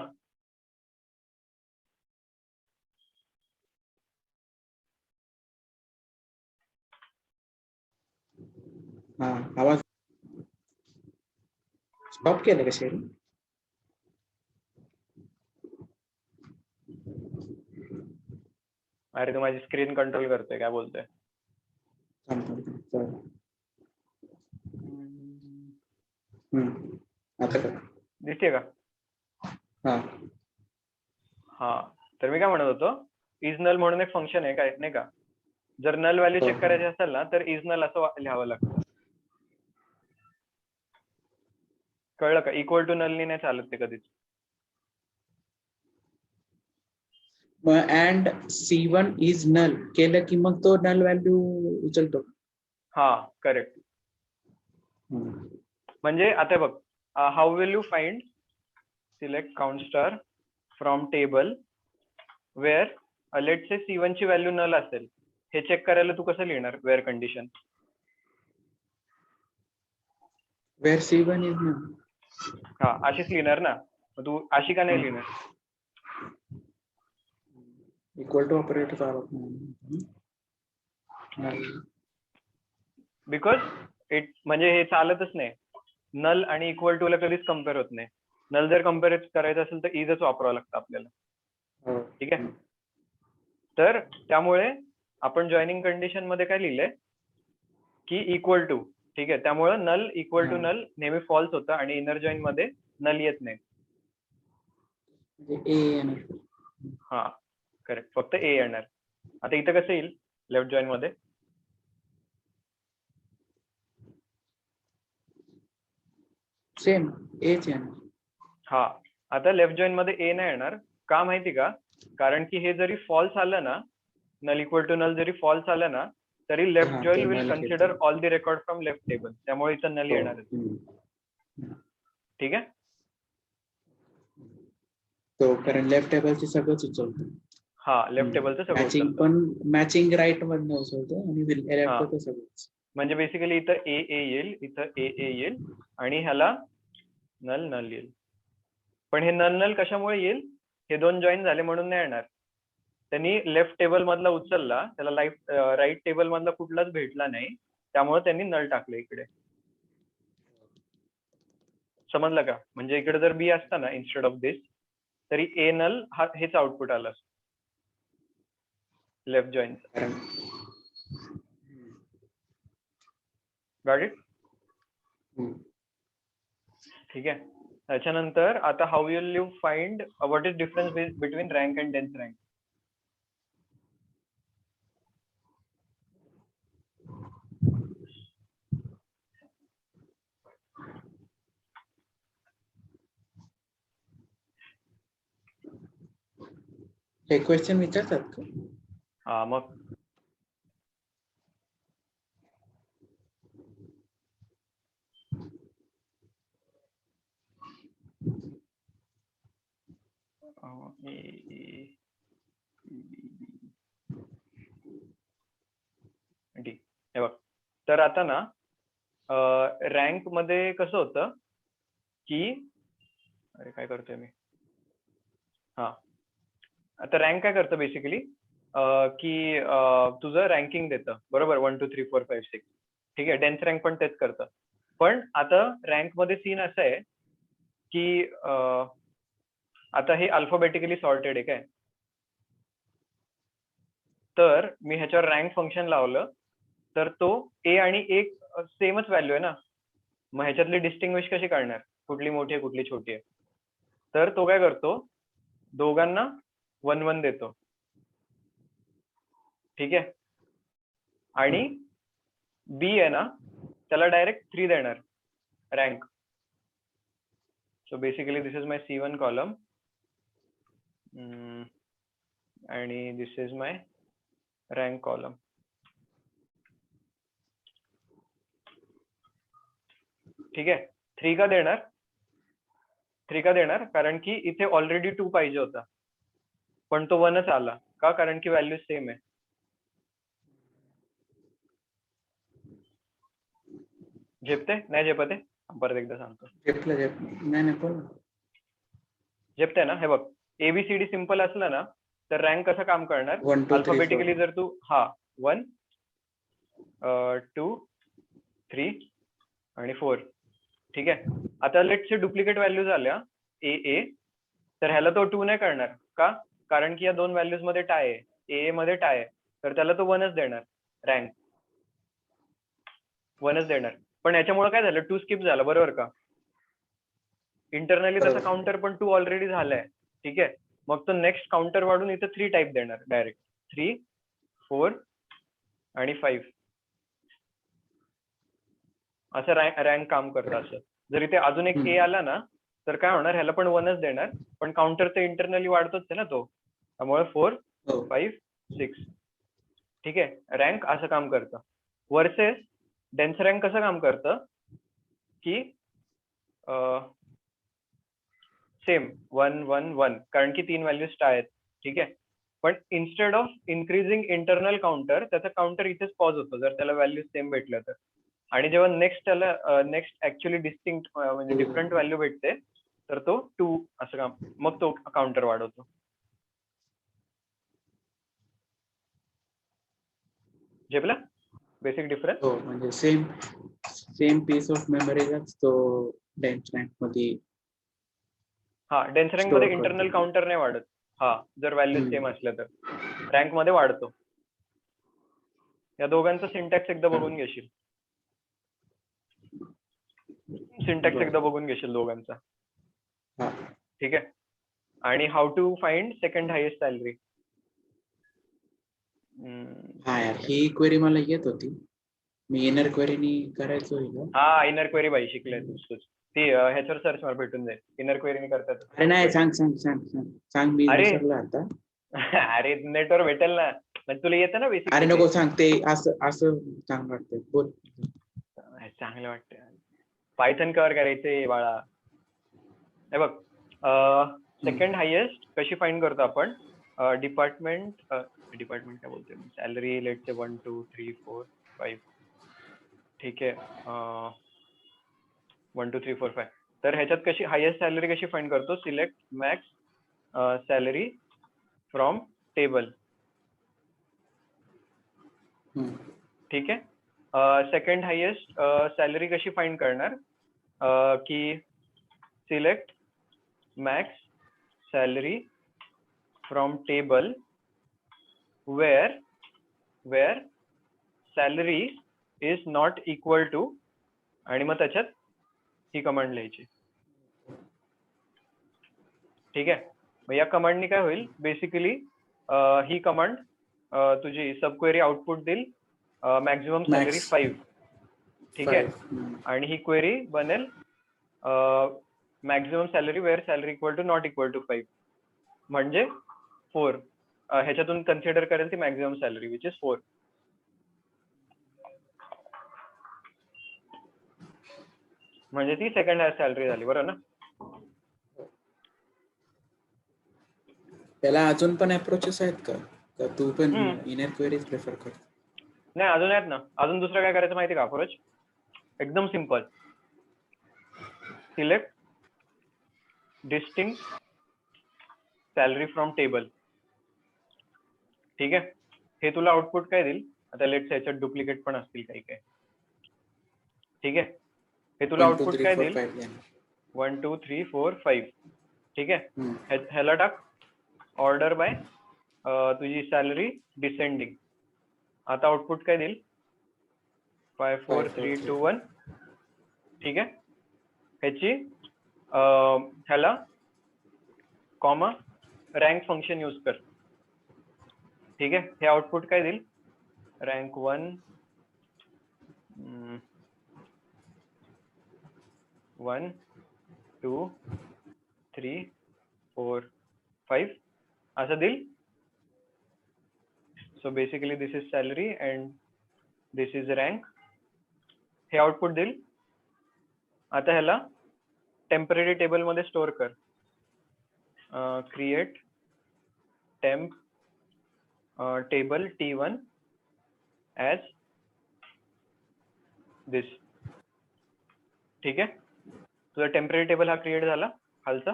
हा, आवाज स्टॉप केलं का शेअरिंग? अरे तू माझी स्क्रीन कंट्रोल करतोय, काय बोलतोय? आता का? दिसते का? हा. हा. तर मी काय म्हणत होतो, इज नल म्हणून एक फंक्शन आहे काय नाही का. जर नल व्हॅल्यू चेक करायची असेल ना तर इज नल असं लिहावं लागतं. कळलं का? इक्वल टू नलनी नाही चालत ते कधीच. मग अँड C1 इज नल केलं की मग तो नल व्हॅल्यू उचलतो. हा करेक्ट. म्हणजे आता बघ, how will you find select count star from table where let say C1 ची व्हॅल्यू नल असेल, हे चेक करायला तू कसं लिहिणार where condition? Where C1 is null. हा अशीच लिहिणार ना. मग तू अशी का नाही लिहिणार? इक्वल टू ऑपरेटर चालत नाही. बिकॉज इट म्हणजे हे चालतच नाही. नल आणि इक्वल टू ला कधीच कम्पेअर होत नाही. नल जर कम्पेअर करायचं असेल तर इजच वापरावं लागतं आपल्याला. ठीक आहे. तर त्यामुळे आपण जॉईनिंग कंडिशन मध्ये काय लिहिलंय की इक्वल टू. ठीक आहे. त्यामुळे नल इक्वल टू नल नेहमी फॉल्स होतं आणि इनर जॉईन मध्ये नल येत नाही. हा करेक्ट. फक्त ए येणार. आता इथं कसं येईल लेफ्ट जॉईन मध्ये? सेम एच येणार. हा. आता लेफ्ट जॉईन मध्ये ए नाही येणार का माहिती का? कारण की हे जरी फॉल्स आलं ना, नल इक्वल टू नल जरी फॉल्स आलं ना, तरी left join will consider all the record from left table. त्यामुळे इथं नल येणार. ठीक आहे. तो कारण लेफ्ट टेबलची सगळंच उचलतो. हा लेफ्ट टेबलचं सगळं मॅचिंग उचलतं. पण मॅचिंग राईट मधनं उचलतो आणि लेफ्टचं सगळंच. म्हणजे बेसिकली इथं ए येईल, इथं ए येईल आणि ह्याला नल नल येईल. पण हे नल नल कशामुळे येईल? हे दोन जॉईन झाले म्हणून नाही येणार. त्यांनी लेफ्ट टेबल मधला उचलला, त्याला राईट टेबल मधला कुठलाच भेटला नाही, त्यामुळे त्यांनी नल टाकले इकडे. समजलं का? म्हणजे इकडे जर बी असता ना इन्स्टेड ऑफ दिस, तरी ए नल हेच आउटपुट आलं लेफ्ट जॉईन. Got it? ठीक आहे. त्याच्यानंतर आता how will you find what is difference between rank and dense rank? हे क्वेश्चन विचारतात का? हा मग हे बघ, तर आता ना रँक मध्ये कसं होतं की, अरे काय करतोय मी, हा, आता रँक काय करतं बेसिकली की तुझं रँकिंग देतं, बरोबर, 1 2 3 4 5 6. ठीक आहे, डेन्स रँक पण तेच करतं. पण आता रँक मध्ये सीन असं आहे की आता हे अल्फाबेटिकली सॉर्टेड आहे काय, तर मी ह्याच्यावर रँक फंक्शन लावलं तर तो ए आणि एक सेमच व्हॅल्यू आहे ना, मग ह्याच्यातली डिस्टिंग्विश कशी काढणार, कुठली मोठी आहे कुठली छोटी आहे. तर तो काय करतो, दोघांना 1 1 देतो. ठीक आहे, आणि बी आहे ना त्याला डायरेक्ट 3 देणार rank. So basically this is my C1 column आणि दिस इज माय रँक कॉलम. ठीक आहे, 3 का देणार, 3 का देणार कारण की इथे ऑलरेडी 2 पाहिजे होता, पण तो 1च आला का, कारण की व्हॅल्यू सेम आहे. झेपते नाही झेपत आहे, परत एकदा सांगतो. नाही नाही बोल. झेपते ना, हे बघ, ABCD सिंपल असलं ना तर रँक कसं काम करणार, 1 2 3 अल्फाबेटिकली जर तू 1 2 3 आणि 4. ठीक आहे, आता लेट्सचे डुप्लिकेट व्हॅल्यूज आल्या ए, तर ह्याला तो 2 नाही करणार का, कारण की या दोन व्हॅल्यूज मध्ये टाय आहे, ए मध्ये टाय आहे, तर त्याला तो 1च देणार, रँक 1च देणार. पण याच्यामुळे काय झालं, 2 स्किप झालं, बरोबर का, इंटरनली त्याचा काउंटर पण 2 ऑलरेडी झालाय. ठीक आहे, मग तो नेक्स्ट काउंटर वाढून इथं 3 टाईप देणार डायरेक्ट, 3 4 आणि 5. असं रँक काम करतं. असं जर इथे अजून एक ए आला ना तर काय होणार, ह्याला पण 1च देणार, पण काउंटर ते इंटरनली वाढतोच आहे ना तो, त्यामुळे 4 5 6. ठीक आहे, रँक असं काम करतं. वर्सेस डेन्स रँक कसं काम करतं की सेम 1 1 1, कारण की 3 व्हॅल्यूज आहेत. ठीक आहे, पण instead of increasing internal counter, त्याचा काउंटर इथेच पॉज होतो जर त्याला व्हॅल्यू सेम भेटलं तर. आणि जेव्हा नेक्स्ट ऍक्च्युअली डिस्टिंक्ट म्हणजे डिफरंट व्हॅल्यू भेटते तर तो 2 असं काम, मग तो काउंटर वाढवतो. झेपला बेसिक डिफरन्स? हो, म्हणजे सेम पीस ऑफ मेमरीलाच तो डेन्स रँक मध्ये. हा, डेन्स रँक मध्ये इंटरनल काउंटर नाही वाढत. हा, जर व्हॅल्यू सेम असल्या तर रँक मध्ये वाढतो. या दोघांचा सिंटॅक्स एकदा बघून घेशील, दोघांचा. ठीक आहे, आणि how to find second highest salary. हा यार, ही क्वेरी मला येत होती, मी इनर क्वेरीनी करायचो. हा, इनर क्वेरी बाई शिकले तूच. ती ह्याच्यावर सर्च मार, भेटून जाईल. इनर क्वेरीनी करतात. अरे नाही, सांग मी विसरलो आता. अरे नेटवर भेटेल ना, म्हणजे तुला येतं ना बेसिक. अरे नको सांग, ते असं चांगलं वाटतंय, बोल. चांगलं वाटतं, पायथन कव्हर करायचंय बाळा. हे बघ, सेकंड हायेस्ट कशी फाइंड करतो आपण, डिपार्टमेंट काय बोलतोय, सॅलरी लेट से 1 2 3 4 5. ठीक आहे, 1 2 3 4 5. तर ह्याच्यात कशी हायेस्ट सॅलरी कशी फाइंड करतो, select max salary from table. ठीक आहे, सेकंड हायेस्ट सॅलरी कशी फाइंड करणार की select max salary from table where salary is not equal to, आणि मग त्याच्यात ही कमांड लिहायची. ठीक आहे, मग या कमांडनी काय होईल, बेसिकली ही कमांड तुझी सब क्वेरी आउटपुट देईल मॅक्झिमम सॅलरी 5. ठीक आहे, आणि ही क्वेरी बनेल maximum salary where salary equal to not equal to 5, म्हणजे 4. ह्याच्यातून कन्सिडर करेल ती मॅक्झिमम सॅलरी विच इज 4. म्हणजे ती सेकंड हायेस्ट सॅलरी झाली, बरोबर ना. त्याला अजून पण अप्रोचेस आहेत का तू पण इनर क्वेरीज प्रेफर कर? नाही अजून आहेत ना, अजून दुसरं काय करायचं माहिती का अप्रोच? एकदम simple. Select distinct salary from table. ठीक आहे, हे तुला आउटपुट काय देईल? आता लेट्स याच्यात डुप्लिकेट पण असतील काही काही. ठीक आहे, हे तुला 1 2 आउटपुट 3 काय 4 देईल? 5 देणार. 1 2 3 4 5. ठीक आहे, हम्म. ह्याला टाक ऑर्डर बाय तुझी सॅलरी डिसेंडिंग. आता आउटपुट काय देईल? 5 4 3 2 1. ठीक आहे, ह्याची ह्याला कॉमा रँक फंक्शन यूज कर. ठीक आहे, हे आउटपुट काय देईल? रँक 1 1 2 3 4 5 असं देईल. So basically this is salary and this is rank. हे आउटपुट देईल. आता ह्याला टेम्पररी टेबल मध्ये स्टोअर कर. Create temp table T1 as this. ठीक आहे, तुझा टेम्पररी टेबल हा क्रिएट झाला खालचा.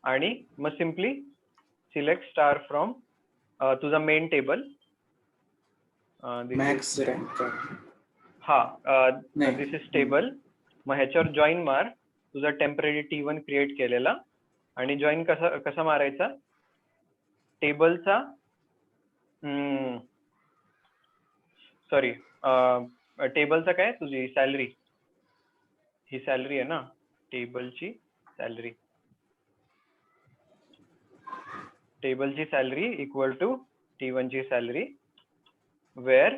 आणि मग सिम्पली सिलेक्ट स्टार फ्रॉम तुझा मेन टेबल. Max rank. हा नाही. दिस इज टेबल. मग ह्याच्यावर जॉईन मार तुझा टेम्पररी T1 क्रिएट केलेला. आणि जॉईन कसा मारायचा? टेबलचा सॉरी टेबलचा काय तुझी सॅलरी, ही सॅलरी आहे ना टेबलची सॅलरी. टेबलची सॅलरी इक्वल टू T1 ची सॅलरी वेअर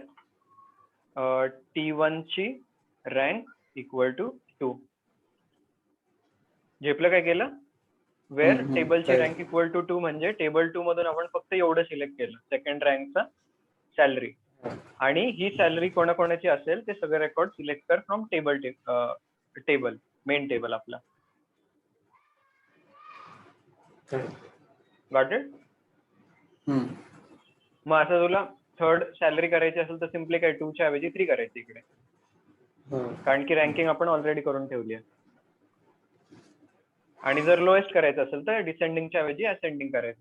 T1 ची रँक इक्वल टू 2. झेपलं काय केलं? वेअर टेबलची रँक इक्वल टू 2 म्हणजे टेबल 2 मधून आपण फक्त एवढं सिलेक्ट केलं, सेकंड रँकचा सॅलरी. आणि ही सॅलरी कोणाकोणाची असेल ते सगळे रेकॉर्ड सिलेक्ट कर फ्रॉम टेबल मेन टेबल आपला. Got it? मग असं तुला थर्ड सॅलरी करायची असेल तर सिम्पली काय 2 च्या ऐवजी 3 करायची इकडे, कारण की रँकिंग आपण ऑलरेडी करून ठेवली आहे. आणि जर लोएस्ट करायचं असेल तर डिसेंडिंगच्या ऐवजी असेंडिंग करायचं,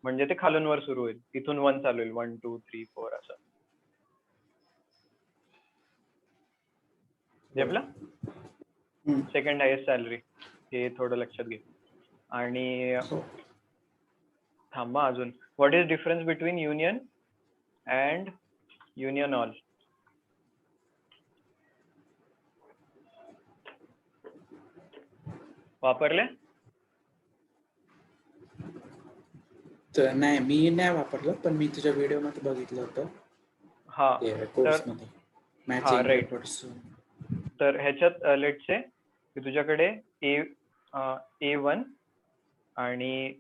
म्हणजे ते खालून वर सुरू होईल. इथून 1 चालू होईल, 1 2 3 4 असं. झेपला? सेकंड हायेस्ट सॅलरी हे थोडं लक्षात घे. आणि थांबा अजून, what is difference between union and union all? वापरले? तर नाही, मी नाही वापरलं, पण मी तुझ्या व्हिडिओ मध्ये बघितलं होतं. हा कोर्स मध्ये मॅचिंग रेकॉर्ड्स. तर ह्याच्यात लेट्स से की तुझ्याकडे A1 आणि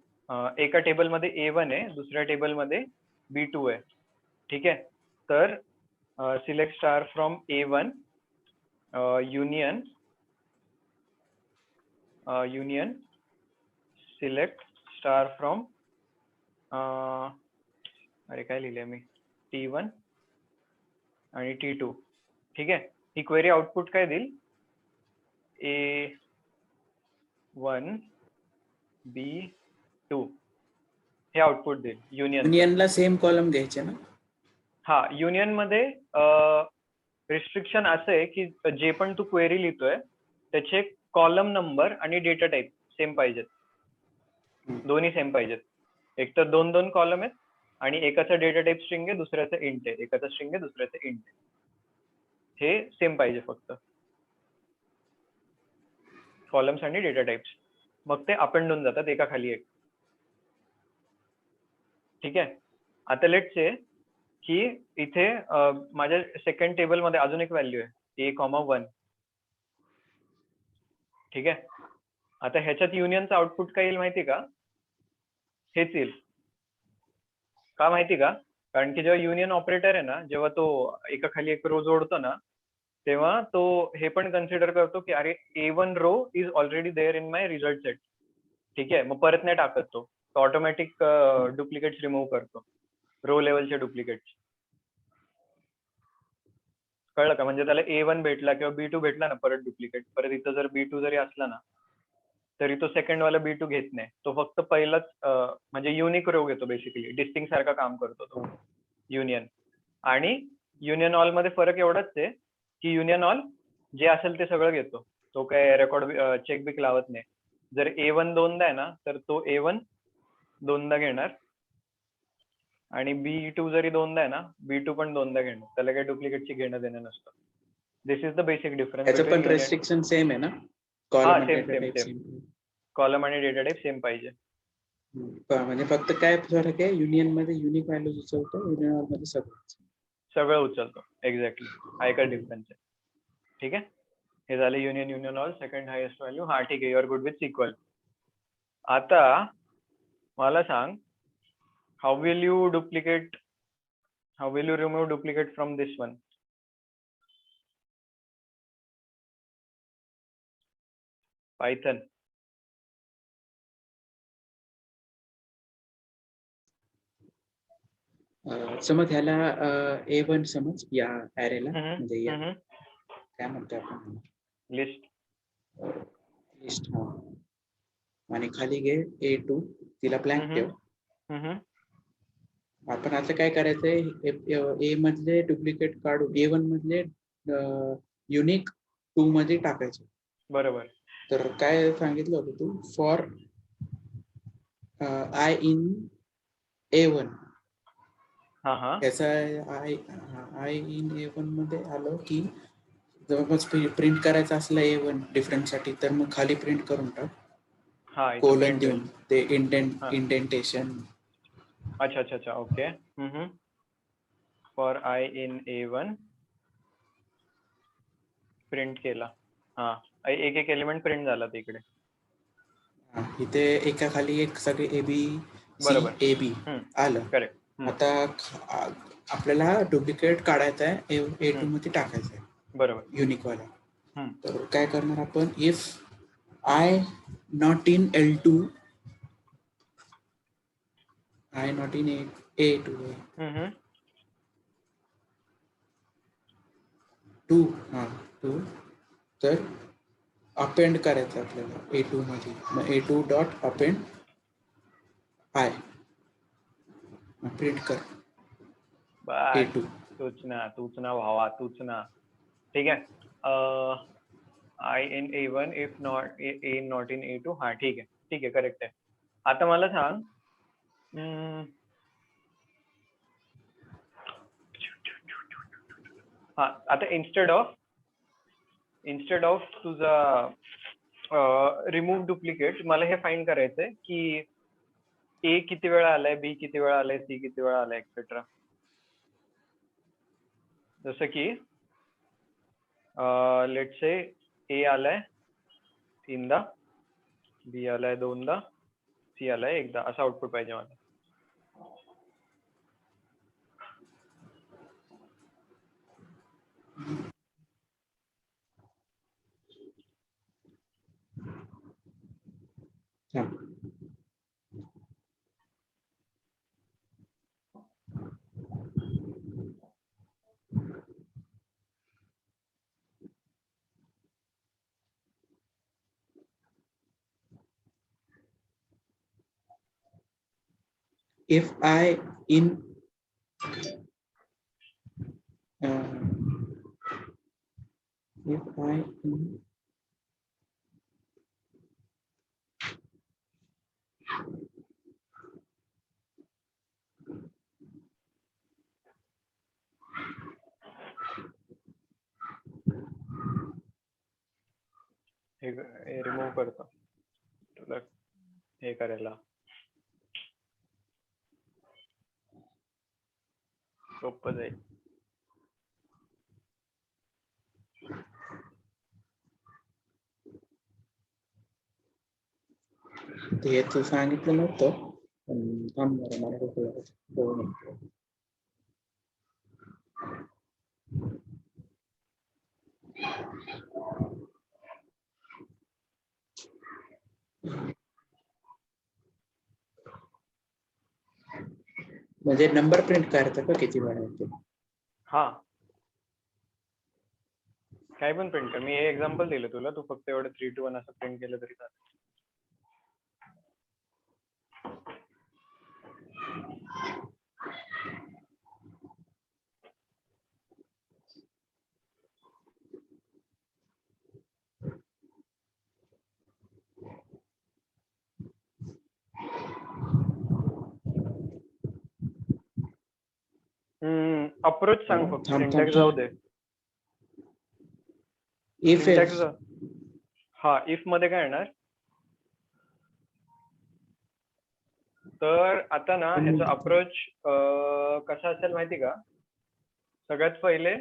एका टेबल मध्ये A1 आहे, दुसऱ्या टेबल मध्ये B2 आहे. ठीक आहे, तर select star from A1 union select star from अरे काय लिहिलंय मी, T1 आणि T2. ठीक आहे, ही क्वेरी आउटपुट काय देईल? A1 B2 हे आउटपुट देईल युनियनला सेम कॉलम घ्यायचे ना? हा, युनियन मध्ये रिस्ट्रिक्शन असं आहे की जे पण तू क्वेरी लिहितोय त्याचे कॉलम नंबर आणि डेटा टाईप सेम पाहिजेत, दोन्ही सेम पाहिजेत. एक तर 2 कॉलम आहेत आणि एकाचा डेटा टाईप स्ट्रिंग आहे, दुसऱ्याचा इंट आहे, एकाचा स्ट्रिंग आहे, दुसऱ्याचा इंट आहे. हे सेम पाहिजे फक्त कॉलम्स आणि डेटा टाइप्स, मग ते अपेंड होऊन जातात एका खाली एक. ठीक आहे, आता लेट्स से की इथे माझ्या सेकंड टेबल मध्ये अजून एक व्हॅल्यू आहे A,1. ठीक आहे, आता ह्याच्यात युनियनचा आउटपुट काय येईल माहिती का? हेच येईल. का माहिती का? कारण की जेव्हा युनियन ऑपरेटर आहे ना, जेव्हा तो एका खाली एक रो जोडतो ना, तेव्हा तो हे पण कन्सिडर करतो की अरे A1 row is already there in my result set. ठीक आहे, मग परत नाही टाकत तो ऑटोमॅटिक डुप्लिकेट्स रिमूव्ह करतो, रो लेवलचे डुप्लिकेट्स. कळलं का? म्हणजे त्याला A1 भेटला किंवा B2 भेटला ना परत डुप्लिकेट, परत इथं जर B2 जरी असला ना, तरी तो सेकंड वाला B2 घेत नाही. तो फक्त पहिलाच म्हणजे युनिक रो घेतो बेसिकली. डिस्टिंक्ट सारखं काम करतो तो युनियन. आणि युनियन ऑल मध्ये फरक एवढाच आहे की युनियन ऑल जे असेल ते सगळं घेतो. तो काय रेकॉर्ड चेक बिक लावत नाही. जर A1 दोनदा आहे ना, तर तो A1 दोनदा घेणार आणि B2 जरी दोनदा आहे ना, B2 पण दोनदा घेणार. त्याला काही डुप्लिकेटची घेणं देणं नसतं. दिस इज द बेसिक डिफरन्स त्याचं बिटवीन पण युनियन. रेस्ट्रिक्शन सेम आहे ना, हा कॉलम आणि same data same type same. Same. Column आणि डेटा टाइप सेम पाहिजे. म्हणजे फक्त काय फरक आहे, युनियन मध्ये युनिक व्हॅल्यूज उचलतो, युनियन मध्ये सगळं सगळं उचलतो. एक्झॅक्टली. हा एकच डिफरन्स आहे. ठीक आहे. हे झाले union union all second highest value. हा ठीक आहे. You are good with SQL. आता मला सांग, how will you remove duplicate from this one? Python. समज ह्याला A1 समज या ऍरेला, म्हणजे या काय म्हणतो आपण लिस्ट. लिस्ट. हा. आणि खाली घे A2, तिला ब्लँक ठेव. आपण आता काय करायचंय, ए मधले डुप्लिकेट काढून A1 मधले युनिक 2 मध्ये टाकायचे. बरोबर. तर काय सांगितलं होतं तू, फॉर I in A1. हा हा. याचा I in A1 मध्ये आलो की जवळपास प्रिंट करायचं असलं A1 डिफरन्स साठी, तर मग खाली प्रिंट करून टाक हा इथं कोलन प्रिंट देऊन, ते हा. इंडेंटेशन. अच्छा अच्छा अच्छा. Okay. For I in A1 print केला. हा, एक एक एलिमेंट प्रिंट झाला तिकडे. इथे एका खाली एक सगळे ABC बरोबर. AB आलं. करेक्ट. आता आपल्याला डुप्लिकेट काढायचं आहे, A2 मध्ये टाकायचं आहे बरोबर. युनिक वाला. तर काय करणार आपण, if I not in L2, I not in A2 2 तर अपेंड करायचं आपल्याला A2 मध्ये. मग A2 dot append I print कर A2. तूच ना भावा, तूच ना. ठीक आहे. I in A1 if not A not in A2. हा ठीक आहे करेक्ट आहे. आता मला सांग, हा आता इन्स्टेड ऑफ तुझा रिमूव्ह डुप्लिकेट, मला हे फाइंड करायचंय की A किती वेळा आलाय, B किती वेळा आलाय, C किती वेळा आलाय, एक्सेट्रा. जसं की लेट्स से A आलाय 3दा, B आलाय 2दा, C आलाय 1दा, असं आउटपुट पाहिजे मला. If I in हे रिमूव्ह करतो तुला हे करायला सोपं जाईल. ते तू सांगितलं नव्हतं, पण थांब जरा, मला डोकं लावायचं. 2 मिनिटं. म्हणजे नंबर प्रिंट करायचा का किती वेळा येतो? हा काय पण प्रिंट कर. मी हे एक्झाम्पल दिलं तुला, तू फक्त एवढं 3 to 1 असं प्रिंट केलं तरी चालेल. अप्रोच सांग फक्त, थांब, सिंटॅक्स थांब, जाऊ थांब. दे. इफ सिंटॅक्स हा इफ मध्ये काय येणार, तर आता ना ह्याचा अप्रोच कसा असेल माहिती का? सगळ्यात पहिले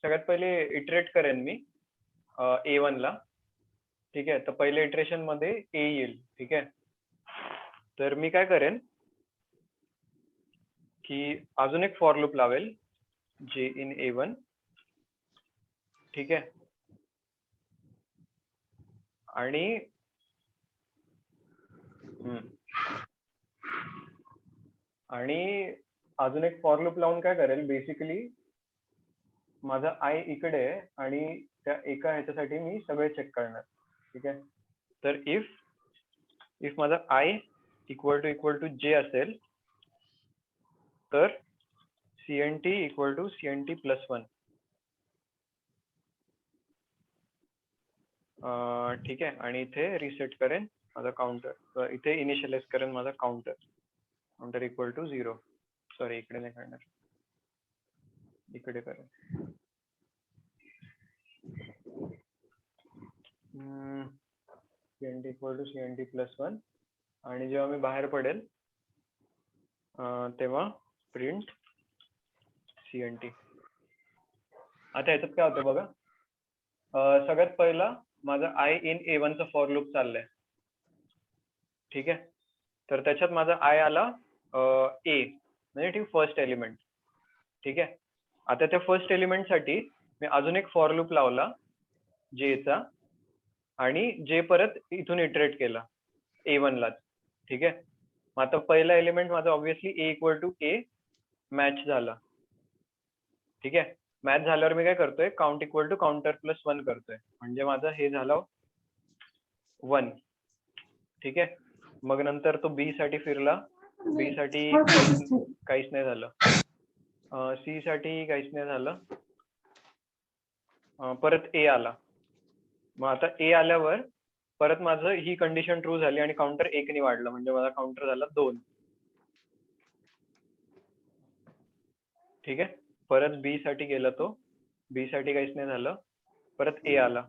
सगळ्यात पहिले इटरेट करेन मी A1 ला. ठीक आहे, तर पहिले इटरेशन मध्ये A येईल. ठीक आहे, तर मी काय करेन की अजून एक फॉर लूप लावेल जे इन A1. ठीक आहे, आणि अजून एक फॉर लूप लावून काय करेल, बेसिकली माझा आय इकडे आहे आणि त्या एका ह्याच्यासाठी मी सगळे चेक करणार. ठीक आहे, तर इफ माझा आय इक्वल टू जे असेल, तर CNT equal to CNT plus 1. ठीक आहे, आणि इथे रिसेट करेन माझा काउंटर, इथे इनिशियलाइज करेन माझा काउंटर इक्वल टू 0. सॉरी, इकडे नाही करणार, इकडे करेन. CNT equal to CNT plus 1, आणि जेव्हा मी बाहेर पडेल तेव्हा प्रिंट CNT. आता ह्याच्यात काय होतं बघा, सगळ्यात पहिला माझा आय इन A1 चा फॉर लूप चाललाय. ठीक आहे, तर त्याच्यात माझा आय आला A, म्हणजे फर्स्ट एलिमेंट. ठीक आहे, आता त्या फर्स्ट एलिमेंट साठी मी अजून एक फॉर लूप लावला J चा, आणि जे परत इथून इटरेट केला A1 लाच. ठीक आहे, मग आता पहिला एलिमेंट माझा obviously A equal to A match झाला. ठीक आहे, मॅच झाल्यावर मी काय करतोय, count equal to counter plus 1 करतोय, म्हणजे माझं हे झालं 1. ठीक आहे, मग नंतर तो B साठी फिरला, B साठी काहीच नाही झालं, C साठी काहीच नाही झालं, परत A आला. मग आता A आल्यावर परत माझं ही कंडिशन ट्रू झाली आणि काउंटर 1 ने वाढलं, म्हणजे माझा काउंटर झाला 2. ठीक आहे, परत B साठी गेला तो, B साठी काहीच नाही झालं, परत A आला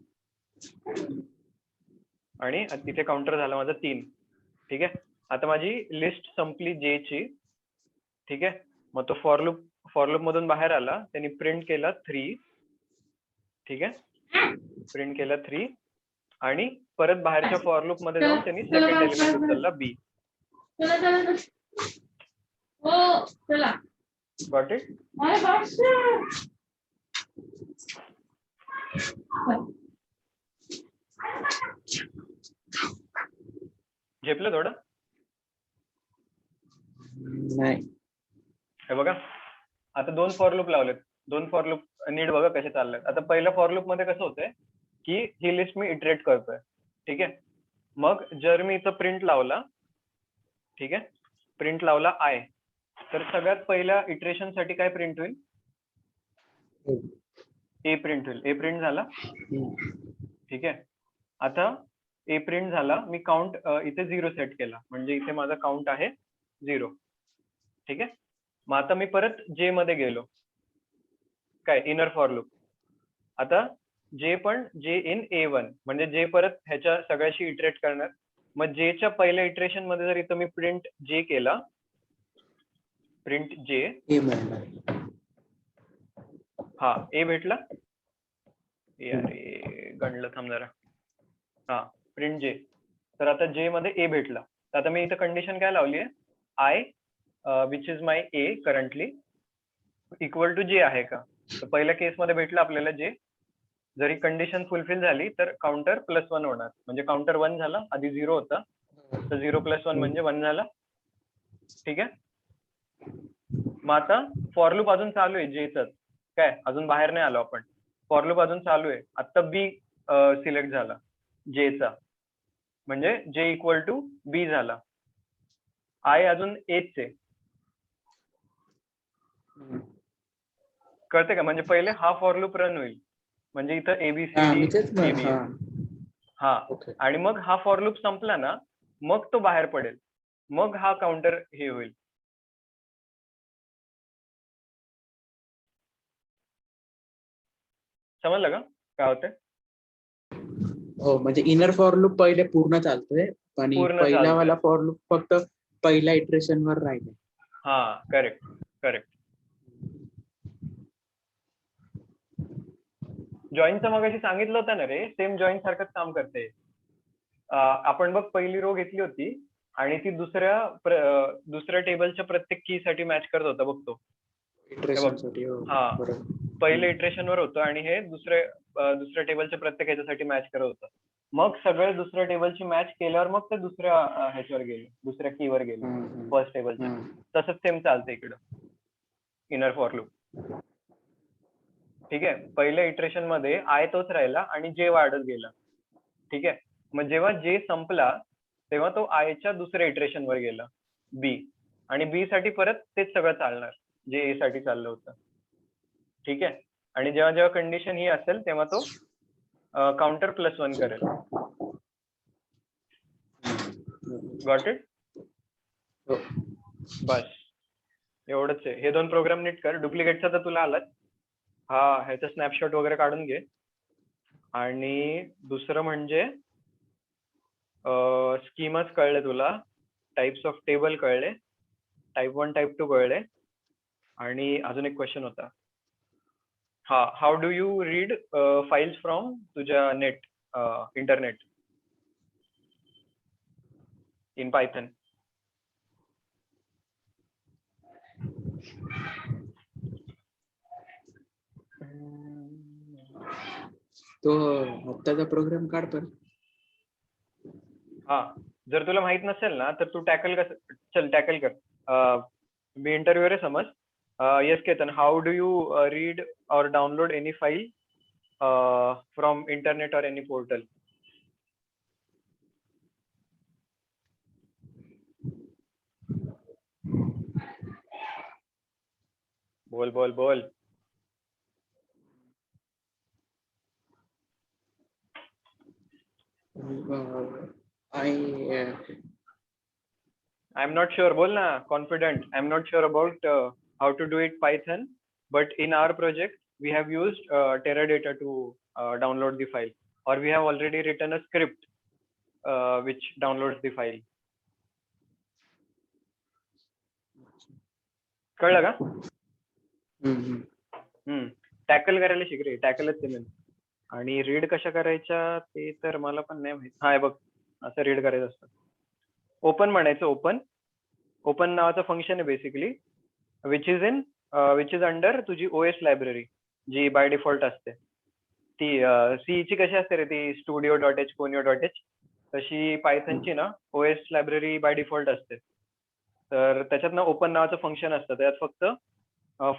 आणि तिथे काउंटर झाला माझा 3. ठीक आहे, आता माझी लिस्ट संपली J ची. ठीक आहे, मग तो फॉर लूप मधून बाहेर आला, त्यांनी प्रिंट केला 3. ठीक आहे, प्रिंट केला 3, आणि परत बाहेरच्या फॉर लूप मध्ये जाऊन त्यांनी सेकंड एलिमेंट उचलला B. Got it? झेपलं थोडं? नाही. हे बघा, आता 2 फॉर लूप लावलेत, 2 फॉर लूप नीट बघा कसे चाललेत. आता पहिल्या फॉर लूप मध्ये कसं होतंय की ही लिस्ट मी इटरेट करतोय. ठीक आहे, मग जर मी इथं प्रिंट लावला, ठीक आहे, प्रिंट लावला आय, तर सगळ्यात पहिल्या इटरेशन साठी काय प्रिंट होईल? A प्रिंट होईल. A प्रिंट झाला. ठीक आहे, आता A प्रिंट झाला, मी काउंट इथे 0 सेट केला, म्हणजे इथे माझा काउंट आहे 0. ठीक आहे, मग आता मी परत J मध्ये गेलो, काय इनर फॉर लूप. आता J पण J इन A1, म्हणजे J परत ह्याच्या सगळ्याशी इटरेट करणार. मग J च्या पहिल्या इटरेशन मध्ये जर इथं मी प्रिंट J केला, प्रिंट J, हा A भेटला. अरे गणलं, थांब जरा. हा, प्रिंट J, तर आता J मध्ये A भेटला. तर आता मी इथं कंडिशन काय लावली आहे, I which is my A currently equal to J आहे का? तर पहिल्या केस मध्ये भेटलं आपल्याला J. जरी कंडिशन फुलफिल झाली तर काउंटर +1 होणार, म्हणजे काउंटर 1 झाला, आधी 0 होता, तर 0+1 म्हणजे 1 झाला. ठीक आहे. मग आता फॉर लूप अजून चालू आहे जेच काय, अजून बाहेर नाही आलो आपण. फॉर लूप अजून चालू आहे. आता बी सिलेक्ट झाला जेचा, म्हणजे जे इक्वल टू बी झाला. आय अजून एच आहे. कळते का? म्हणजे पहिले हा फॉर लूप रन होईल, म्हणजे इथं हा एबीसीडी मी तेच ए बी. हा, ओके. आणि मग हा फॉर लूप संपला ना, मग तो बाहेर पडेल, मग हा काउंटर हे होईल. समजलं का काय होतंय? हो, म्हणजे इनर फॉर लूप पहिले पूर्ण चालतोय आणि पूर्ण पहिला चालतंय. वाला फॉर लूप फक्त पहिल्या इटरेशन वर राहिले. हा, करेक्ट करेक्ट. जॉईनचं मगाशी सांगितलं होतं ना रे, सेम जॉईन सारखंच काम करते. आपण बघ पहिली रो घेतली होती आणि ती दुसऱ्या टेबलच्या प्रत्येक की साठी मॅच करत होता बघ तो. इटरेशन साठी. हो, हा, बरोबर. पहिले इटरेशन वर होतं आणि हे दुसऱ्या टेबलच्या प्रत्येक ह्याच्यासाठी मॅच करत होतं. मग सगळे दुसऱ्या टेबलची मॅच केल्यावर मग ते दुसऱ्या ह्याच्यावर गेले, दुसऱ्या कीवर गेले फर्स्ट टेबलच्या. तसंच सेम चालतं इकडं इनर फॉर लूप. ठीक आहे. पहिल्या इटरेशन मध्ये आय तोच राहिला आणि जे वाढत गेला. ठीक आहे. मग जेव्हा जे संपला तेव्हा तो आयच्या दुसऱ्या इटरेशन वर गेला बी, आणि बी साठी परत तेच सगळं चालणार जे ए साठी चाललं होतं. ठीक आहे. आणि जेव्हा जेव्हा कंडिशन ही असेल तेव्हा तो काउंटर +1 करेल. Got it? बस एवढंच आहे. हे 2 प्रोग्राम नीट कर. डुप्लिकेटचा तर तुला आलाच. हा, ह्याचा स्नॅपशॉट वगैरे काढून घे. आणि दुसरं म्हणजे स्कीमाच कळले तुला, टाइप्स ऑफ टेबल कळले, टाइप 1 टाइप 2 कळले, आणि अजून एक क्वेश्चन होता. हा, how do you read files from तुझ्या इंटरनेट इन पायथन? तो आत्ताचा प्रोग्राम काढ पण. हा, जर तुला माहित नसेल ना तर तू टॅकल कर. मी इंटरव्ह्यूअर आहे समज. Yes Ketan, how do you read or download any file from internet or any portal? बोल बोल बोल. I'm not sure. बोल ना, confident. I'm not sure about how to do it Python, but in our project we have used Teradata to download the file, or we have already written a script which downloads the file. कळलं का? टॅकल करायला शिक रे, टॅकलच ते. आणि रीड कशा करायच्या ते तर मला पण नाही माहित. हा, बघ असं रीड करायचं असतं. ओपन म्हणायचं. ओपन नावाचं फंक्शन आहे बेसिकली, विच इज अंडर तुझी OS लायब्ररी जी बाय डिफॉल्ट असते. ती सी ची कशी असते रे, ती studio.h conio.h, तशी पायथनची ना OS लायब्ररी बाय डिफॉल्ट असते. तर त्याच्यातनं ओपन नावाचं फंक्शन असतं. त्यात फक्त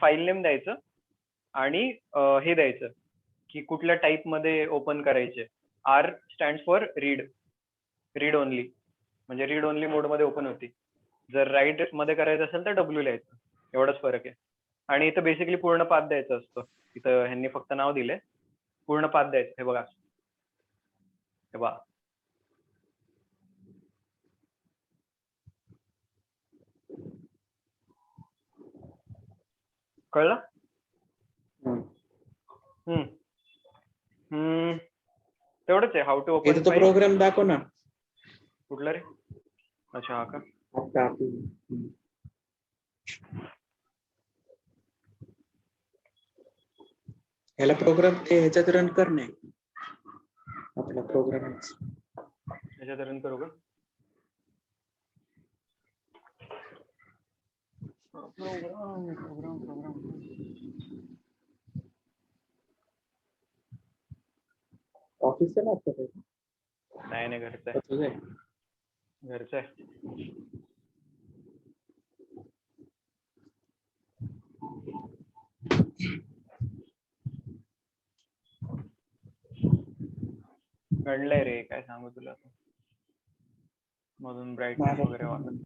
फाईल नेम द्यायचं आणि हे द्यायचं की कुठल्या टाईप मध्ये ओपन करायचे. R stands for read only, म्हणजे रीड ओनली मोड मध्ये ओपन होती. जर राईट मध्ये करायचं असेल तर W लिहायचं. एवढाच फरक आहे. आणि इथं बेसिकली पूर्ण पाथ द्यायचा असतो. इथं ह्यांनी फक्त नाव दिले, पूर्ण पाथ द्यायचं. हे बघा, हे बघा. कळलं? तेवढंच आहे. हाऊ टू ओपन तो प्रोग्राम दाखव ना. कुठला रे? अच्छा, हा का? ह्याला प्रोग्राम ते ह्याच्यात रन करणे, आपला प्रोग्राम ह्याच्यात रन करू का? प्रोग्राम ऑफिसचं लॅपटॉप आहे? नाही घरचं आहे. घरचं आहे. घडलंय रे, काय सांगू तुला आता. मधून ब्राईटनेस वगैरे वाढत.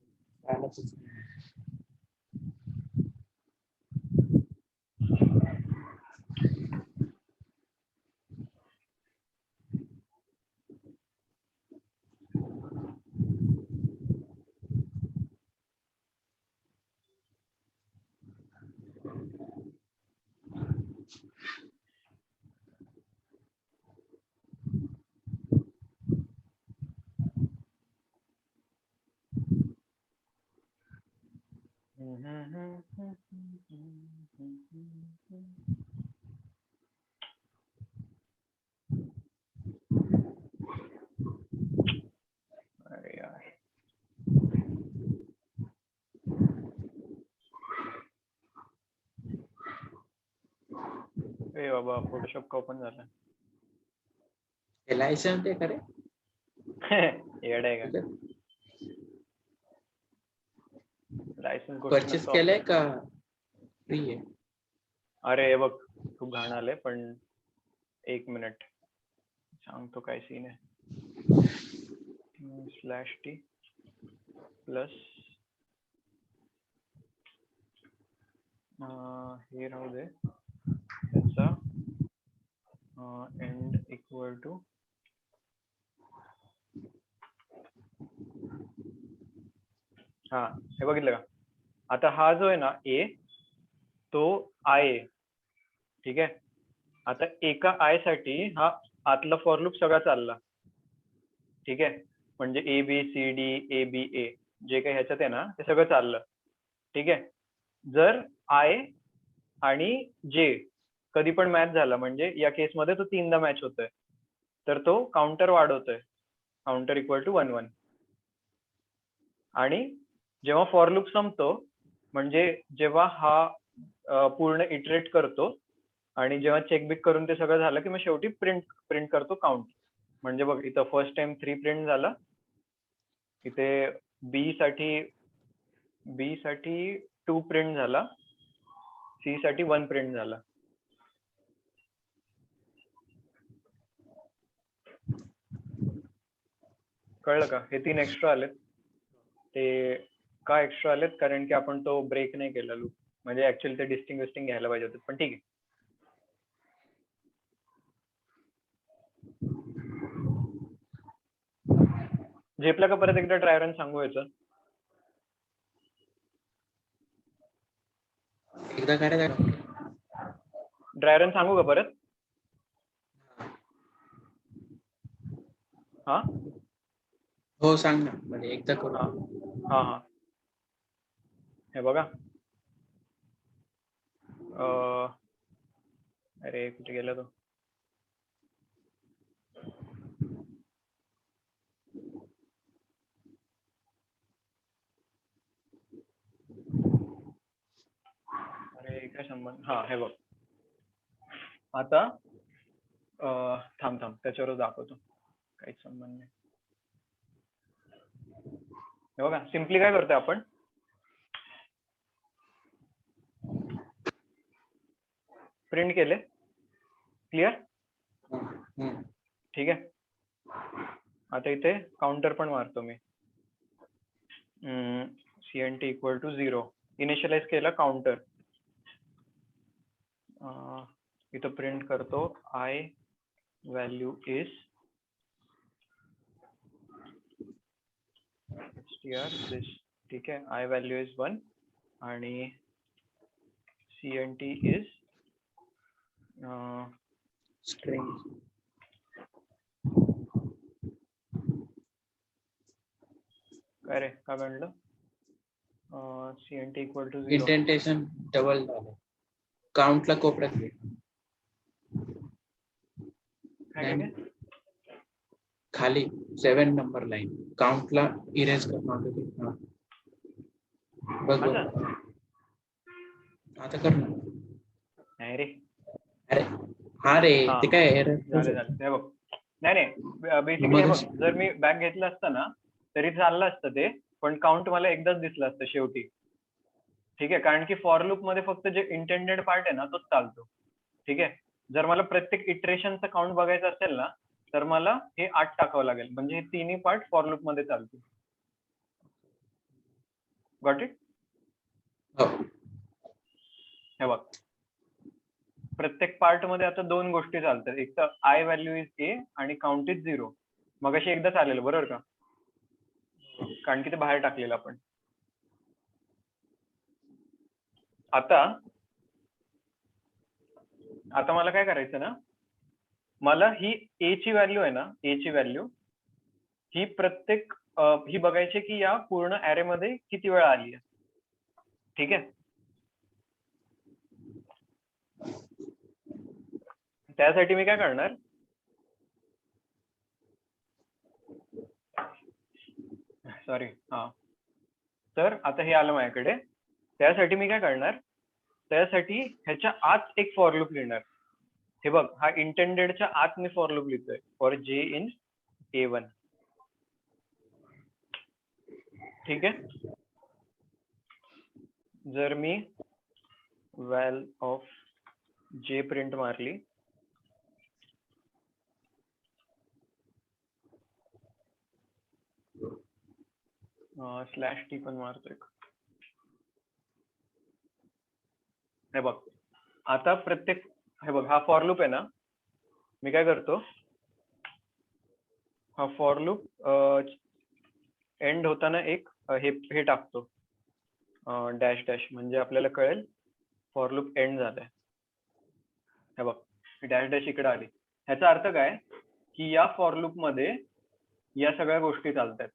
अरे यार, ए बाबा फोटोशॉप का ओपन झालं. लायसन ते करे येड आहे का? लायसन्स परचेस केलंय का फ्री आहे? अरे हे बघ, खूप घाण आले, पण 1 मिनिट सांगतो काय सीन आहे. /t प्लस हे राहू दे, त्याचा एंड इक्वल टू हा, हे बघितलं का? आता हा जो आहे ना ए, तो आय आहे, ठीक आहे. आता एका आय साठी हा आतला फॉर लूप सगळा चालला, ठीक आहे. म्हणजे ABCD ABA जे काही ह्याच्यात आहे ना ते सगळं चाललं, ठीक आहे. जर आय आणि जे कधी पण मॅच झाला, म्हणजे या केसमध्ये तो 3दा मॅच होतोय, तर तो काउंटर वाढवतोय, काउंटर इक्वल टू 1 1. आणि जेव्हा फॉर लूप संपतो, म्हणजे जेव्हा हा पूर्ण इटरेट करतो आणि जेव्हा चेकबिक करून ते सगळं झालं की मग शेवटी प्रिंट करतो काउंट. म्हणजे बघ इथं फर्स्ट टाइम 3 प्रिंट झाला, इथे बी साठी 2 प्रिंट झाला, सी साठी 1 प्रिंट झाला. कळलं का? हे 3 एक्स्ट्रा आलेत. ते का एक्स्ट्रा आलेत? कारण की आपण तो ब्रेक नाही केला लूप, म्हणजे ऍक्च्युअली ते डिस्टिंग घ्यायला पाहिजे होते, पण ठीक आहे. झेपला का परत एकदा ट्राय रन सांगू याचं? एकदा करायचं. ड्राय रन सांगू का परत? हा हो सांग ना, म्हणजे एकदा करू. हा हा, हे बघा. अरे कुठे गेला तो? अरे काय संबंध? हा हे बघ, आता थांब त्याच्यावर दाखवतो, काहीच संबंध नाही. हे बघा, सिम्पली काय करतोय आपण, प्रिंट केले, क्लिअर, ठीक आहे. आता इथे काउंटर पण मारतो मी, CNT इक्वल टू 0 इनिशियलाइज केला काउंटर. इथं प्रिंट करतो I value is str this, ठीक आहे. आय व्हॅल्यू इज 1 आणि CNT इज स्ट्रिंग. काय रे, काय म्हणलं? CNT equal to 0. Indentation double झालं, काउंटला कोपऱ्यात घे. काय खाली 7 नंबर लाईन काउंटला इरेज कर. बघ आता कर ना. नाही रे, अरे हा रे, ते काय झालं. हे बघ, नाही बेसिकली हे बघ, जर मी बॅक घेतला असता ना तरी चाललं असतं ते, पण काउंट मला एकदाच दिसलं असतं शेवटी. ठीक आहे, कारण की फॉर लूप मध्ये फक्त जे इंटेंडेड पार्ट आहे ना तोच चालतो. ठीक आहे, जर मला प्रत्येक इटरेशनचा काउंट बघायचा असेल ना तर मला हे 8 टाकावं लागेल, म्हणजे हे तिन्ही पार्ट फॉर लूप मध्ये चालतील. Got it? हो. हे बघ, प्रत्येक पार्ट मध्ये आता दोन गोष्टी चालतात, एक तर आय व्हॅल्यू इज ए आणि काउंट इज 0. मग अशी एकदा चालेल बरोबर का, कारण की ते बाहेर टाकलेलं आपण. आता मला काय करायचं ना, मला ही ए ची व्हॅल्यू आहे ना, ए ची व्हॅल्यू ही प्रत्येक ही बघायची की या पूर्ण ऍरे मध्ये किती वेळा आली आहे. ठीक आहे, त्यासाठी मी काय करणार, सॉरी हा, तर आता हे आलं माझ्याकडे. त्यासाठी मी काय करणार, त्यासाठी ह्याच्या आत एक फॉर लूप लिहिणार. हे बघ, हा इंटेंडेडच्या आत मी फॉर लूप लिहितोय फॉर जे इन A1. ठीक आहे, जर मी व्हॅल ऑफ जे प्रिंट मारली /t पण मारतोय. हे बघ, आता प्रत्येक, हे बघ हा फॉर लूप आहे ना, मी काय करतो, हा फॉर लूप एंड होताना एक हे टाकतो डॅश डॅश, म्हणजे आपल्याला कळेल फॉर लूप एंड झालाय. हे बघ, डॅश डॅश इकडे आली. ह्याचा अर्थ काय की या फॉर लूप मध्ये या सगळ्या गोष्टी चालतात,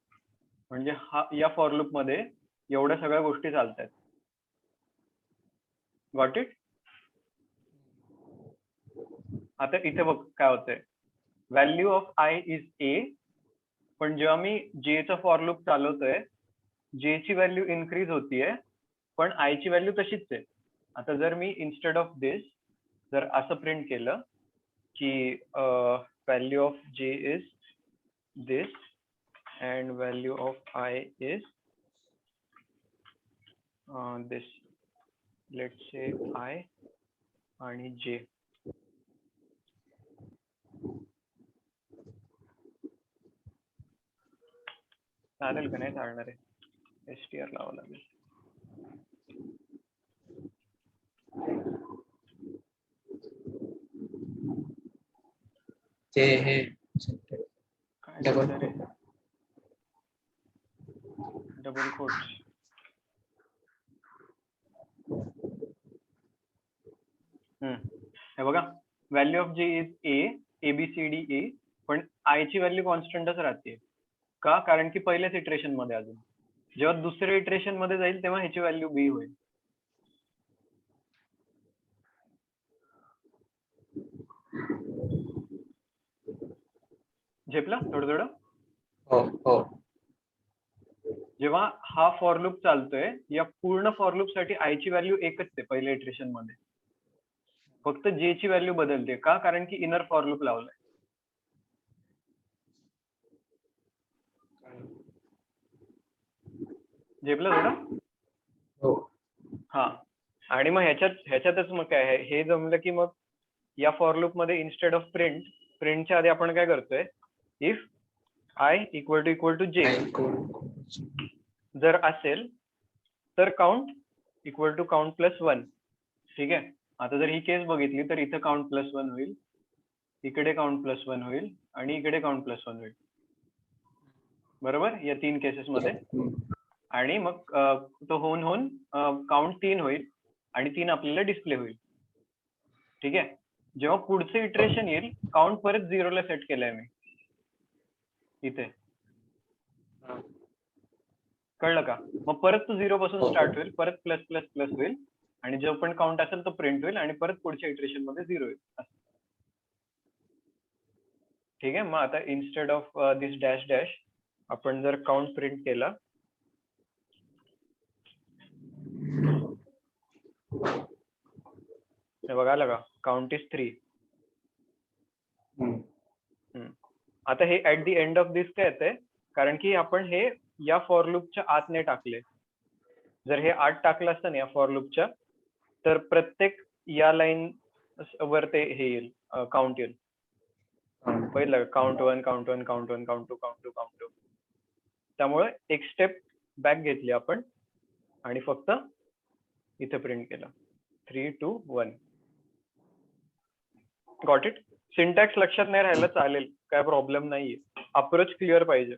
म्हणजे हा या फॉर लूप मध्ये एवढ्या सगळ्या गोष्टी चालतात. Got it? आता इथे बघ काय होतंय, value of I is a, पण जेव्हा मी जे चा फॉर लूप चालवतोय जे ची व्हॅल्यू इन्क्रीज होतीये पण आय ची व्हॅल्यू तशीच आहे. आता जर मी इन्स्टेड ऑफ दिस जर असं प्रिंट केलं की value of J is this and value of I is this, let's say I आणि जे, चालेल का? नाही चालणार आहे, str लावावं लागेल. ते हे काय डबल झालं रे, डबल कोट्स. हे बघा, value of J is A B C D A, पण आय ची व्हॅल्यू कॉन्स्टंटच राहते. का? कारण की पहिल्याच इटरेशन मध्ये, अजून जेव्हा दुसऱ्या इटरेशन मध्ये जाईल तेव्हा ह्याची व्हॅल्यू बी होईल. झेपला थोडं थोडं? हो हो. जेव्हा हा फॉर लूप चालतोय, या पूर्ण फॉर लूप साठी आय ची व्हॅल्यू एकच आहे पहिल्या इटरेशन मध्ये, फक्त जे ची व्हॅल्यू बदलते. का? कारण की इनर फॉर लूप लावलाय. झेपलं थोडं? हो. हा, आणि मग ह्याच्यातच मग काय आहे, हे जमलं की मग या फॉर लूप मध्ये इन्स्टेड ऑफ प्रिंटच्या आधी आपण काय करतोय, इफ आय इक्वल टू जे जर असेल तर count equal to count plus 1. ठीक आहे, आता जर ही केस बघितली तर इथे काउंट प्लस 1 होईल, इकडे काउंट प्लस 1 होईल आणि इकडे काउंट प्लस 1 होईल. बरोबर, या 3 केसेस मध्ये. आणि मग तो होऊन काउंट 3 होईल आणि 3 आपल्याला डिस्प्ले होईल. ठीक आहे, जेव्हा पुढचं इटरेशन येईल काउंट परत 0 ला सेट केलंय मी इथे. कळलं का? मग परत तो 0 पासून स्टार्ट होईल, परत प्लस प्लस प्लस होईल आणि जो पण काउंट असेल तो प्रिंट होईल आणि परत पुढच्या इटरेशन मध्ये 0 होईल. ठीक आहे, मग आता instead of this dash dash आपण जर काउंट प्रिंट केला, हे बघायला का, काउंट इज 3. आता हे ऍट द एंड ऑफ दिस काय येतंय, कारण की आपण हे या फॉर लूपच्या आत नाही टाकले. जर हे आत टाकलं असतं ना या फॉर लूपच्या, तर प्रत्येक या लाईन वर ते हे येईल, काउंट येईल. पहिलं count 1, count 1, count 1, count 2, count 2, count 2. त्यामुळे एक स्टेप बॅक घेतली आपण आणि फक्त इथे प्रिंट केलं 3, 2, 1. Got it? सिंटॅक्स लक्षात नाही राहिलं चालेल, काय प्रॉब्लेम नाहीये. अप्रोच क्लिअर पाहिजे.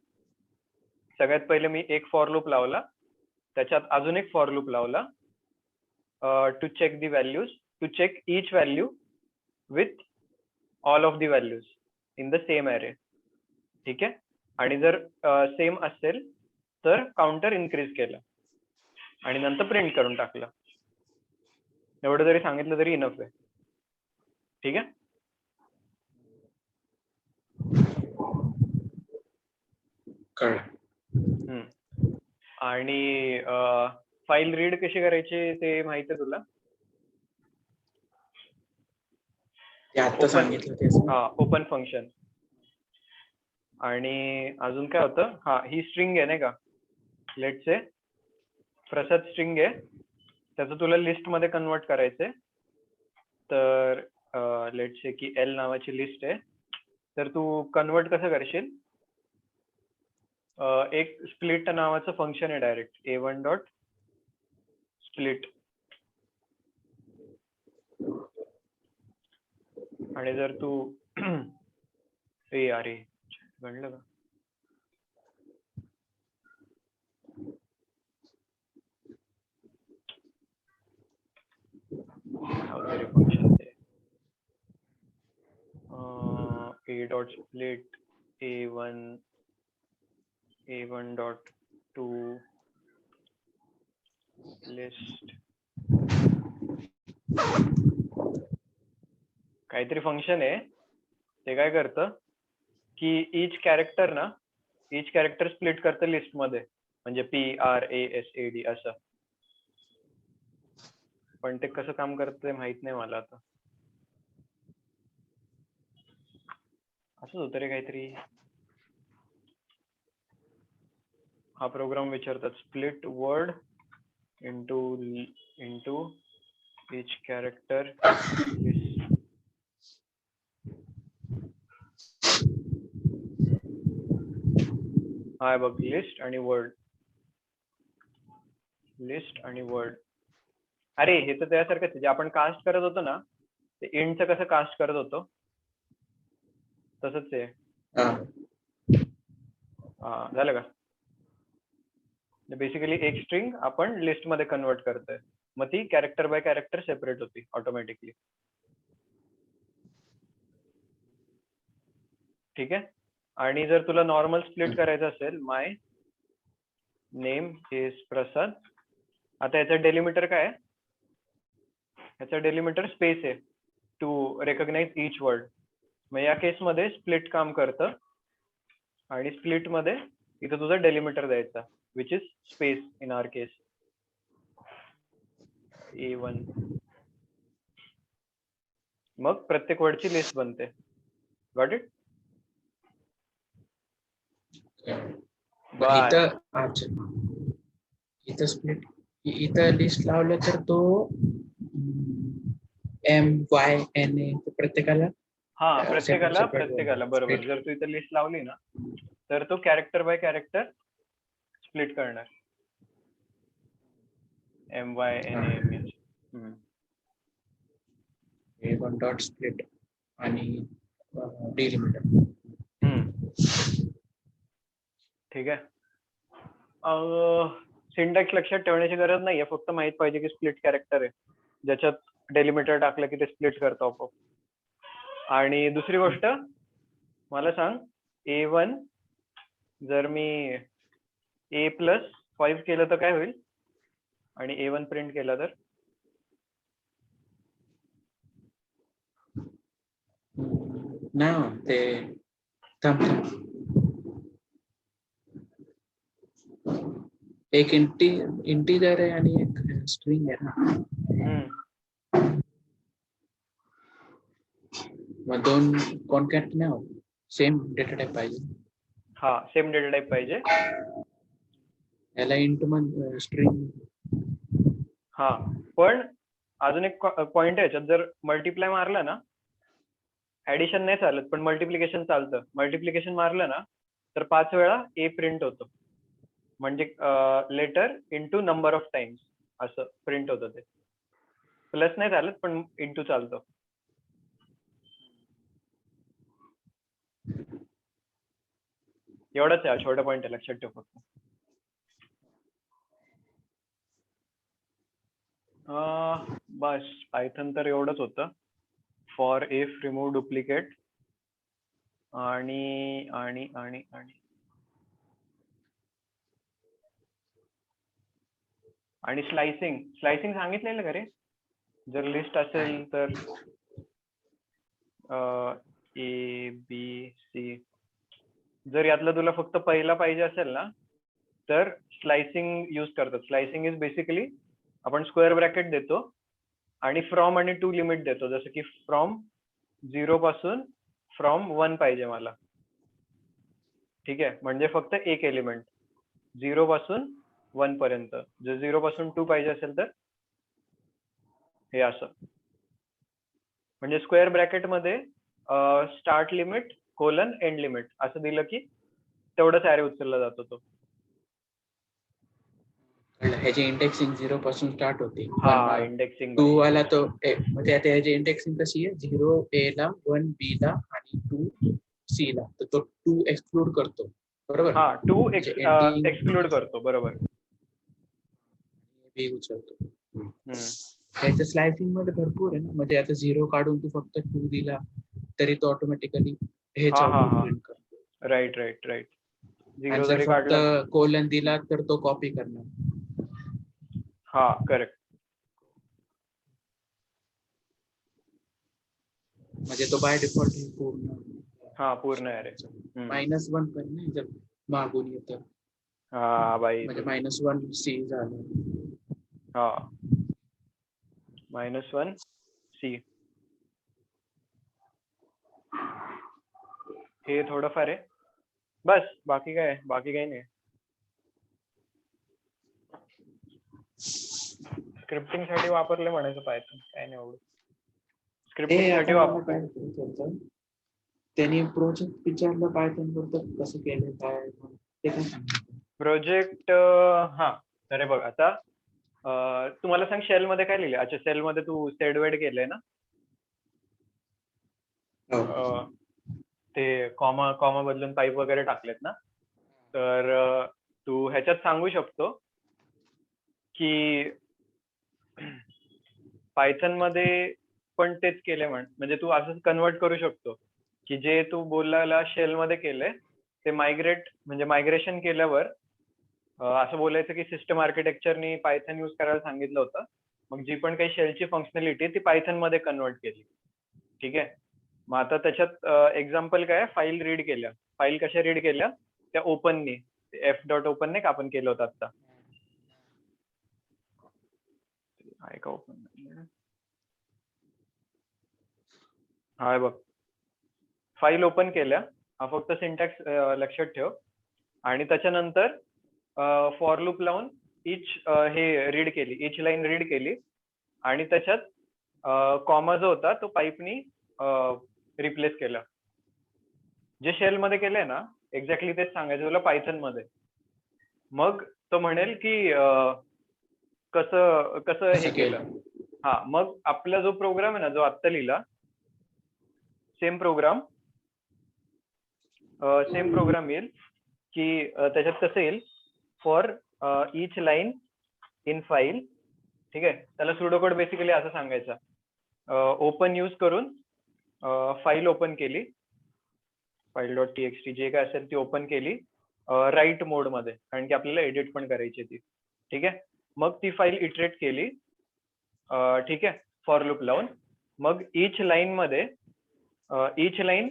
सगळ्यात पहिले मी एक फॉर लूप लावला, त्याच्यात अजून एक फॉर लूप लावला to check the values, to check each value with all of the values in the same array. ठीक आहे. आणि जर सेम असेल तर काउंटर इन्क्रीज केलं आणि नंतर प्रिंट करून टाकलं. एवढं जरी सांगितलं तरी इनफ आहे. ठीक आहे. आणि फाईल रीड कशी करायची ते माहिती आहे तुला? आता सांगितलं तेच. हा, ओपन फंक्शन. आणि अजून काय होतं, हा ही स्ट्रिंग आहे नाही का, लेट्स से प्रसाद स्ट्रिंग आहे, त्याचं तुला लिस्ट मध्ये कन्वर्ट करायचंय. तर लेट्स से की एल नावाची लिस्ट आहे, तर तू कन्वर्ट कसं करशील, एक स्प्लिट नावाचं फंक्शन आहे डायरेक्ट, a1 डॉट स्प्लिट. आणि जर तू अरे म्हणलं का, फंक्शन ते a dot split a1 dot to list काहीतरी फंक्शन आहे. ते काय करतं की इच कॅरेक्टर स्प्लिट करतं लिस्ट मध्ये, म्हणजे PRASAD असं. पण ते कसं काम करतं ते माहित नाही मला आता. असंच होतं रे काहीतरी. हा प्रोग्राम विचारतात स्प्लिट वर्ड इंटू इच कॅरेक्टर लिस्ट. हा बघ, लिस्ट आणि वर्ड, लिस्ट आणि वर्ड. अरे हे तर त्यासारखंच, जे आपण कास्ट करत होतो ना, ते इंटचं कसं कास्ट करत होतो तसंच आहे. झालं का? बेसिकली एक स्ट्रिंग आपण लिस्ट मध्ये कन्वर्ट करतोय, मग ती कॅरेक्टर बाय कॅरेक्टर सेपरेट होती ऑटोमॅटिकली. ठीक आहे. आणि जर तुला नॉर्मल स्प्लिट करायचं असेल, माय नेम इज प्रसाद, आता याचा डेलिमीटर काय आहे, याचा डेलिमीटर स्पेस आहे टू रेकॉग्नाइज इच वर्ड. मग या केसमध्ये स्प्लिट काम करतं आणि स्प्लिट मध्ये इथं तुझा डेलिमीटर द्यायचा, which is space in our case A1. मग प्रत्येक वर्डची लिस्ट बनते. Got it? इथं स्प्लिट, इथं लिस्ट लावलं तर तो MYNA प्रत्येकाला, हा प्रत्येकाला बरोबर. जर तू इथं लिस्ट लावली ना, तर तो कॅरेक्टर बाय कॅरेक्टर स्प्लिट करणार. MYNA. A1 डॉट स्प्लिट आणि डेलिमीटर. ठीक आहे. सिंटॅक्स लक्षात ठेवण्याची गरज नाहीये, फक्त माहित पाहिजे की स्प्लिट कॅरेक्टर आहे, ज्याच्यात डेलिमीटर टाकलं की ते स्प्लिट करतो आपोआप. आणि दुसरी गोष्ट मला सांग, A1 जर मी A+5 केलं तर काय होईल, आणि A1 प्रिंट केला तर? ना ते एक इंटीजर आहे आणि एक स्ट्रिंग आहे ना. मग दोन कॉन्कॅट नाही होत, सेम डेटा टाईप पाहिजे. हा सेम डेटा टाईप पाहिजे. याला इंट म्हण स्ट्रिंग. हा पण अजून एक पॉइंट आहे याच्यात, जर मल्टिप्लाय मारलं ना, ऍडिशन नाही चालत पण मल्टिप्लिकेशन चालतं. मल्टिप्लिकेशन मारलं ना तर 5 वेळा ए प्रिंट होतो, म्हणजे letter into number of times असं प्रिंट होतं ते. प्लस नाही चालत पण इंटू चालतं. एवढंच आहे, छोटा पॉइंट आहे, लक्षात ठेव फक्त. बस पायथन तर एवढंच होतं. फॉर इफ, रिमूव्ह डुप्लिकेट आणि आणि आणि आणि आणि स्लायसिंग सांगितलेलं का रे? जर लिस्ट असेल तर ए बी सी, जर यातलं तुला फक्त पहिला पाहिजे असेल ना तर स्लायसिंग यूज करतात. स्लायसिंग इज बेसिकली आपण स्क्वेअर ब्रॅकेट देतो आणि फ्रॉम आणि टू लिमिट देतो, जसं की फ्रॉम 0 पासून फ्रॉम 1 पाहिजे मला. ठीक आहे, म्हणजे फक्त एक एलिमेंट 0 पासून 1 पर्यंत. जर 0 पासून 2 पाहिजे असेल तर हे असं, म्हणजे स्क्वेअर ब्रॅकेट मध्ये start limit colon end limit असं दिलं की तेवढंच ॲरे उचलला जातो तो. ह्याची इंडेक्सिंग 0 पासून स्टार्ट होते. हा इंडेक्सिंग 2 वाला तो म्हणजे आता ह्याची इंडेक्सिंग कशी आहे, 0 ए ला, 1 बी ला आणि 2 सी ला. तर तो 2 एक्सक्लूड करतो, बरोबर. हा 2 म्हणजे ending एक्सक्लूड करतो, बरोबर. बी उचलतो. ह्याच्या स्लायसिंग मध्ये भरपूर आहे ना, म्हणजे आता 0 काढून तू फक्त 2 दिला तरी तो ऑटोमॅटिकली ह्याच्या प्रिंट करतो. राईट. आणि 0 जर जरी फक्त काढला कोलन दिला तर तो कॉपी करणार. हा करेक्ट. म्हणजे तो बाय डिफॉल्ट पूर्ण पूर्ण ॲरे. -1 पण नाही जर मागून येतं. हा बाई, म्हणजे -1 सी झालं. हा -1 सी. हे थोडंफार आहे बस, बाकी काही नाही. स्क्रिप्टिंग साठी वापरले म्हणायचं पायथन, काय नाही एवढं. स्क्रिप्टिंग साठी त्यांनी प्रोजेक्ट विचारलं पायथन बद्दल कसं केलं काय ते काय सांगितलं. प्रोजेक्ट हा अरे बघ आता तुम्हाला सांग शेल मध्ये काय लिहिले. अच्छा, शेल मध्ये तू सेडवेड केलंय ना, ते कॉमा बदलून पाईप वगैरे टाकलेत ना, तर तू ह्याच्यात सांगू शकतो की पायथन मध्ये पण तेच केले म्हणजे तू असं कन्वर्ट करू शकतो की जे तू बोलायला शेल मध्ये केलंय ते मायग्रेशन केल्यावर असं बोलायचं की सिस्टम आर्किटेक्चरनी पायथन यूज करायला सांगितलं होतं, मग जी पण काही शेलची फंक्शनॅलिटी ती पायथन मध्ये कन्वर्ट केली. ठीक आहे, मग आता त्याच्यात एक्झाम्पल काय, फाईल रीड केल्या. फाईल कशा रीड केल्या, त्या ओपननी, f.open नाही का आपण केलं होतं आता. आहे का ओपन? हा बघ, फाईल ओपन केल्या, हा फक्त सिंटॅक्स लक्षात ठेव. आणि त्याच्यानंतर फॉर लूप लावून हे रीड केली, इच लाईन रीड केली आणि त्याच्यात कॉमा जो होता तो पाईपनी रिप्लेस केला. जे शेल मध्ये केलंय ना एक्झॅक्टली तेच सांगायचं तुला पायथन मध्ये. मग तो म्हणेल की कसं हे केलं. हा, मग आपला जो प्रोग्राम आहे ना, जो आत्ता लिहिला, सेम प्रोग्राम येईल की त्याच्यात कसं येईल, for each line in file. ठीक आहे, त्याला सुडोकोड बेसिकली असं सांगायचं, ओपन यूज करून फाईल ओपन केली, file.txt जे काय असेल ती ओपन केली राईट मोड मध्ये, कारण की आपल्याला एडिट पण करायची ती. ठीक आहे, मग ती फाईल इटरेट केली. ठीक आहे, फॉर लूप लावून. मग इच लाईन मध्ये इच लाईन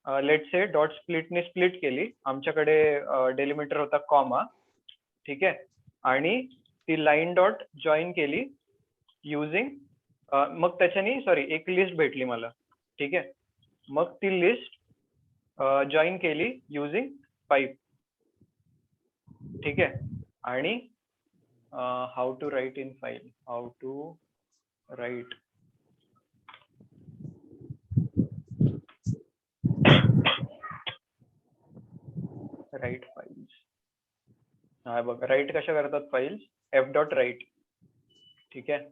लेट से डॉट स्प्लिटने स्प्लिट केली. आमच्याकडे डेलिमिटर होता कॉमा. ठीक आहे, आणि ती लाईन डॉट जॉईन केली युजिंग, मग त्याच्यानी एक लिस्ट भेटली मला. ठीक आहे, मग ती लिस्ट जॉईन केली युजिंग पाईप, ठीक आहे. आणि how to write in file, how to write write files. हा बघ, राईट कशा करतात फाईल्स, एफ डॉट राईट, ठीक आहे.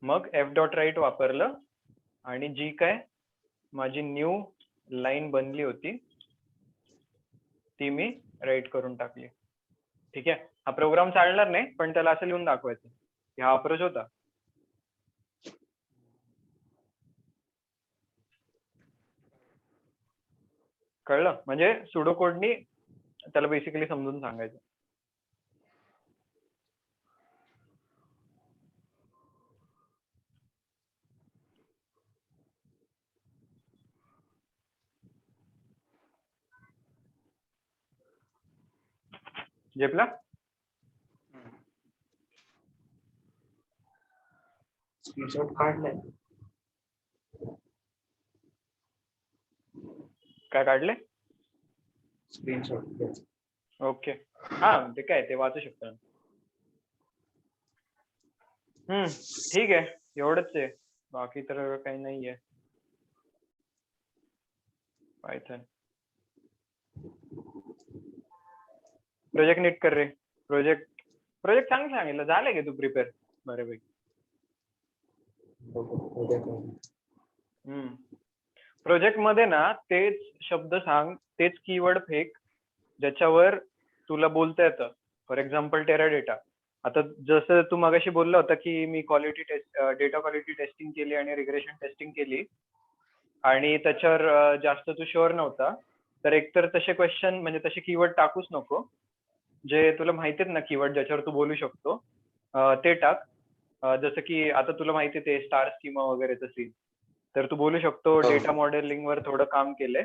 मग एफ डॉट राईट वापरलं आणि जी काय माझी न्यू लाईन बनली होती ती मी राईट करून टाकली, ठीक आहे. हा प्रोग्राम चालणार नाही, पण त्याला असं लिहून दाखवायचं की हा अप्रोच होता. कळलं? म्हणजे सुडो कोडनी त्याला बेसिकली समजून सांगायचं. झेपला? स्क्रीनशॉट काढलाय. काय काढले? स्क्रीनशॉट. ओके. हा ते काय ते वाचू शकता. ठीक आहे, एवढंच आहे, बाकी तर काही नाहीये. पायथन प्रोजेक्ट नीट कर रे. प्रोजेक्ट चांगलं सांगितलं, झालंय का तू प्रिपेअर बऱ्यापैकी? प्रोजेक्ट मध्ये ना तेच शब्द सांग, तेच कीवर्ड फेक ज्याच्यावर तुला बोलता येतं. For example Teradata. आता जसं तू मगाशी बोलला होता की मी डेटा क्वालिटी टेस्टिंग केली आणि रिग्रेशन टेस्टिंग केली आणि त्याच्यावर जास्त तू शुअर नव्हता, तर एकतर तसे क्वेश्चन म्हणजे तसे कीवर्ड टाकूच नको. जे तुला माहिती आहेत ना कीवर्ड ज्याच्यावर तू बोलू शकतो ते टाक. जसं की आता तुला माहिती ते स्टार स्कीमा वगैरे तशी, तर तू बोलू शकतो डेटा मॉडेलिंग वर थोडं काम केलंय,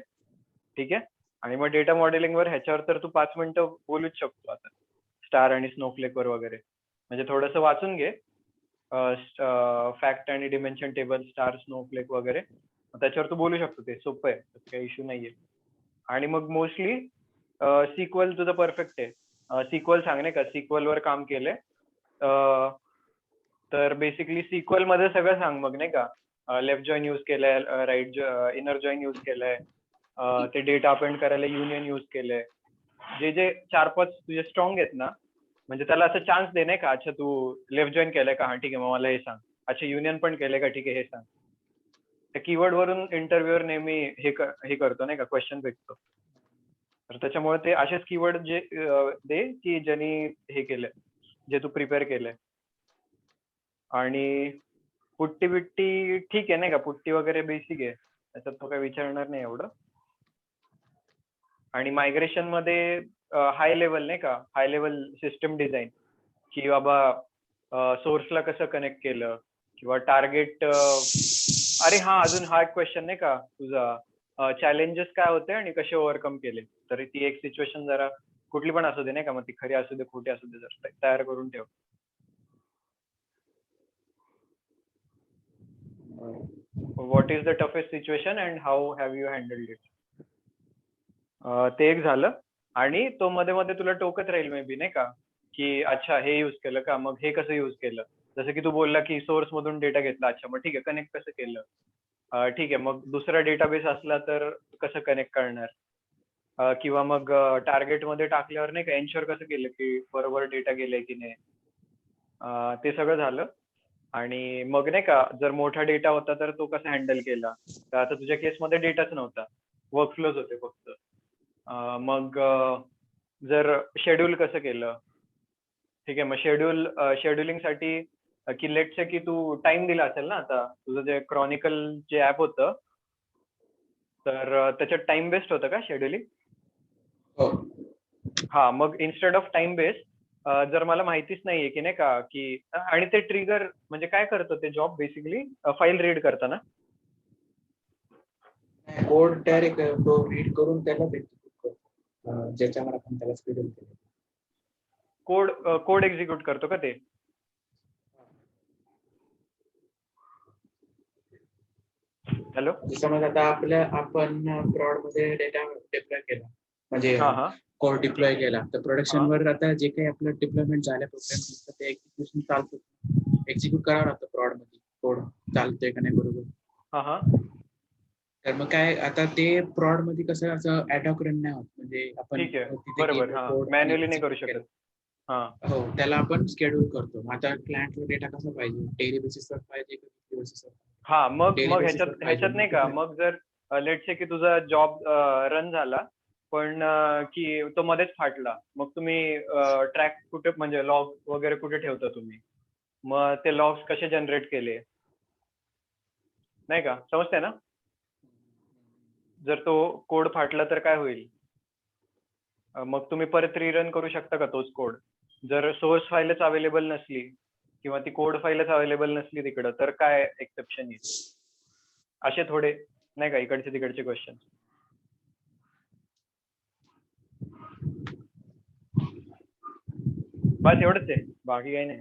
ठीक आहे. आणि मग डेटा मॉडेलिंग वर ह्याच्यावर तर तू 5 मिनिटं बोलूच शकतो आता, स्टार आणि स्नोफ्लेक वर वगैरे. म्हणजे थोडंसं वाचून घे फॅक्ट आणि डिमेन्शन टेबल, स्टार, स्नोफ्लेक वगैरे, त्याच्यावर तू बोलू शकतो. ते सोपं आहे, काही इश्यू नाहीये. आणि मग मोस्टली सिक्वल तुझं परफेक्ट आहे. सिक्वल सांग नाही का, सिक्वल वर काम केलंय तर बेसिकली सिक्वल मध्ये सगळं सांग मग नाही का. लेफ्ट जॉईन यूज केलंय, राईट इनर जॉईन यूज केलंय, ते डेटा अपेंड करायला युनियन यूज केलंय. जे जे 4-5 तुझे स्ट्रॉंग आहेत ना, म्हणजे त्याला असं चान्स दे नाही का. अच्छा तू लेफ्ट जॉईन केलंय का, हा ठीक आहे मग मला हे सांग. अच्छा युनियन पण केलंय का, ठीक आहे हे सांग. त्या कीवर्ड वरून इंटरव्ह्यूअर नेहमी हे करतो नाही का, क्वेश्चन भेटतो. तर त्याच्यामुळे ते असेच कीवर्ड जे दे की ज्यांनी हे केलंय, जे तू प्रिपेअर केलंय. आणि पुट्टी बिट्टी ठीक आहे नाही का, पुट्टी वगैरे बेसिक आहे, त्याच्यात तो काही विचारणार नाही एवढं. आणि मायग्रेशन मध्ये हाय लेवल नाही का, हाय लेवल सिस्टम डिझाईन, की बाबा सोर्सला कसं कनेक्ट केलं किंवा टार्गेट. अरे हा अजून हा एक क्वेश्चन नाही का तुझा, चॅलेंजेस काय होते आणि कसे ओव्हरकम केले. तर ती एक सिच्युएशन जरा कुठली पण असू दे नाही का, मग ती खरी असू दे खोटी असू दे, जर तयार करून ठेव. What is the toughest situation and how have you handheld it. ते एक झालं. आणि तो मध्ये मध्ये तुला टोकत राहील मे बी नाही का, की अच्छा हे युज केलं का, मग हे कसं युज केलं. जसं की तू बोलला की सोर्स मधून डेटा घेतला, अच्छा मग ठीक आहे कनेक्ट कसं केलं. ठीक आहे, मग दुसरा डेटाबेस असला तर कसं कनेक्ट करणार. किंवा मग टार्गेट मध्ये टाकल्यावर नाही का एन्श्योर कसं केलं की बरोबर डेटा गेलाय की नाही. ते सगळं झालं. आणि मग नाही का जर मोठा डेटा होता तर तो कसा हँडल केला. तर आता तुझ्या केसमध्ये डेटाच नव्हता, वर्कफ्लोज होते फक्त. मग जर शेड्यूल कसं केलं, ठीक आहे. मग शेड्युलिंगसाठी की लेट्स से की तू टाइम दिला असेल ना, आता तुझं जे क्रॉनिकल जे ऍप होतं तर त्याच्यात टाइम बेस्ड होतं का शेड्युलिंग. हा मग इन्स्टेड ऑफ टाइम बेस्ड, जर मला माहितीच नाहीये की नाही का की, आणि ते ट्रिगर म्हणजे काय करतं ते जॉब बेसिकली, फाईल रीड करताना कोड डायरेक्ट तो रीड करून त्याला भेटतो, ज्याच्यावर आपण त्याला शेड्यूल केलं. कोड एक्झिक्यूट करतो का ते. हॅलो. समज आता आपण प्रॉड मध्ये डेटा डिप्लॉय केला, म्हणजे हा हा कोड डिप्लॉय केला तर प्रोडक्शन वर आता जे काही आपलं डिप्लॉयमेंट झालं प्रोग्राम ते एक्झिक्युशन चालतं, एक्झिक्यूट करावं लागतं प्रॉड मध्ये कोड चालतोय का नाही बरोबर. हा हा तर मग काय आता ते प्रॉड मध्ये कसं असं ॲडॉक रन नाही होत, म्हणजे आपण ठीक आहे तिथे बरोबर. गेलो हा कोड मॅन्युअली नाही करू शकत. हा हो त्याला आपण शेड्यूल करतो. आता क्लायंटला डेटा कसा पाहिजे, डेली बेसिसवर पाहिजे का वीकली बेसिसवर. हा मग डेली बेसिसवर ह्याच्यात पाहिजे ह्याच्यात नाही का, मग जर लेट्स से की तुझा जॉब रन झाला पण की तो मध्येच फाटला, मग तुम्ही ट्रॅक कुठे म्हणजे लॉग वगैरे कुठे ठेवता तुम्ही, मग ते लॉग्स कसे जनरेट केले नाही का, समजते ना. जर तो कोड फाटला तर काय होईल, मग तुम्ही परत रिरन करू शकता का तोच कोड. जर सोर्स फाईलच अवेलेबल नसली किंवा ती कोड फाईलच अवेलेबल नसली तिकडं तर काय एक्सेप्शन येईल. असे थोडे नाही का इकडचे तिकडचे क्वेश्चन. बस एवढंच आहे, बाकी काही नाही.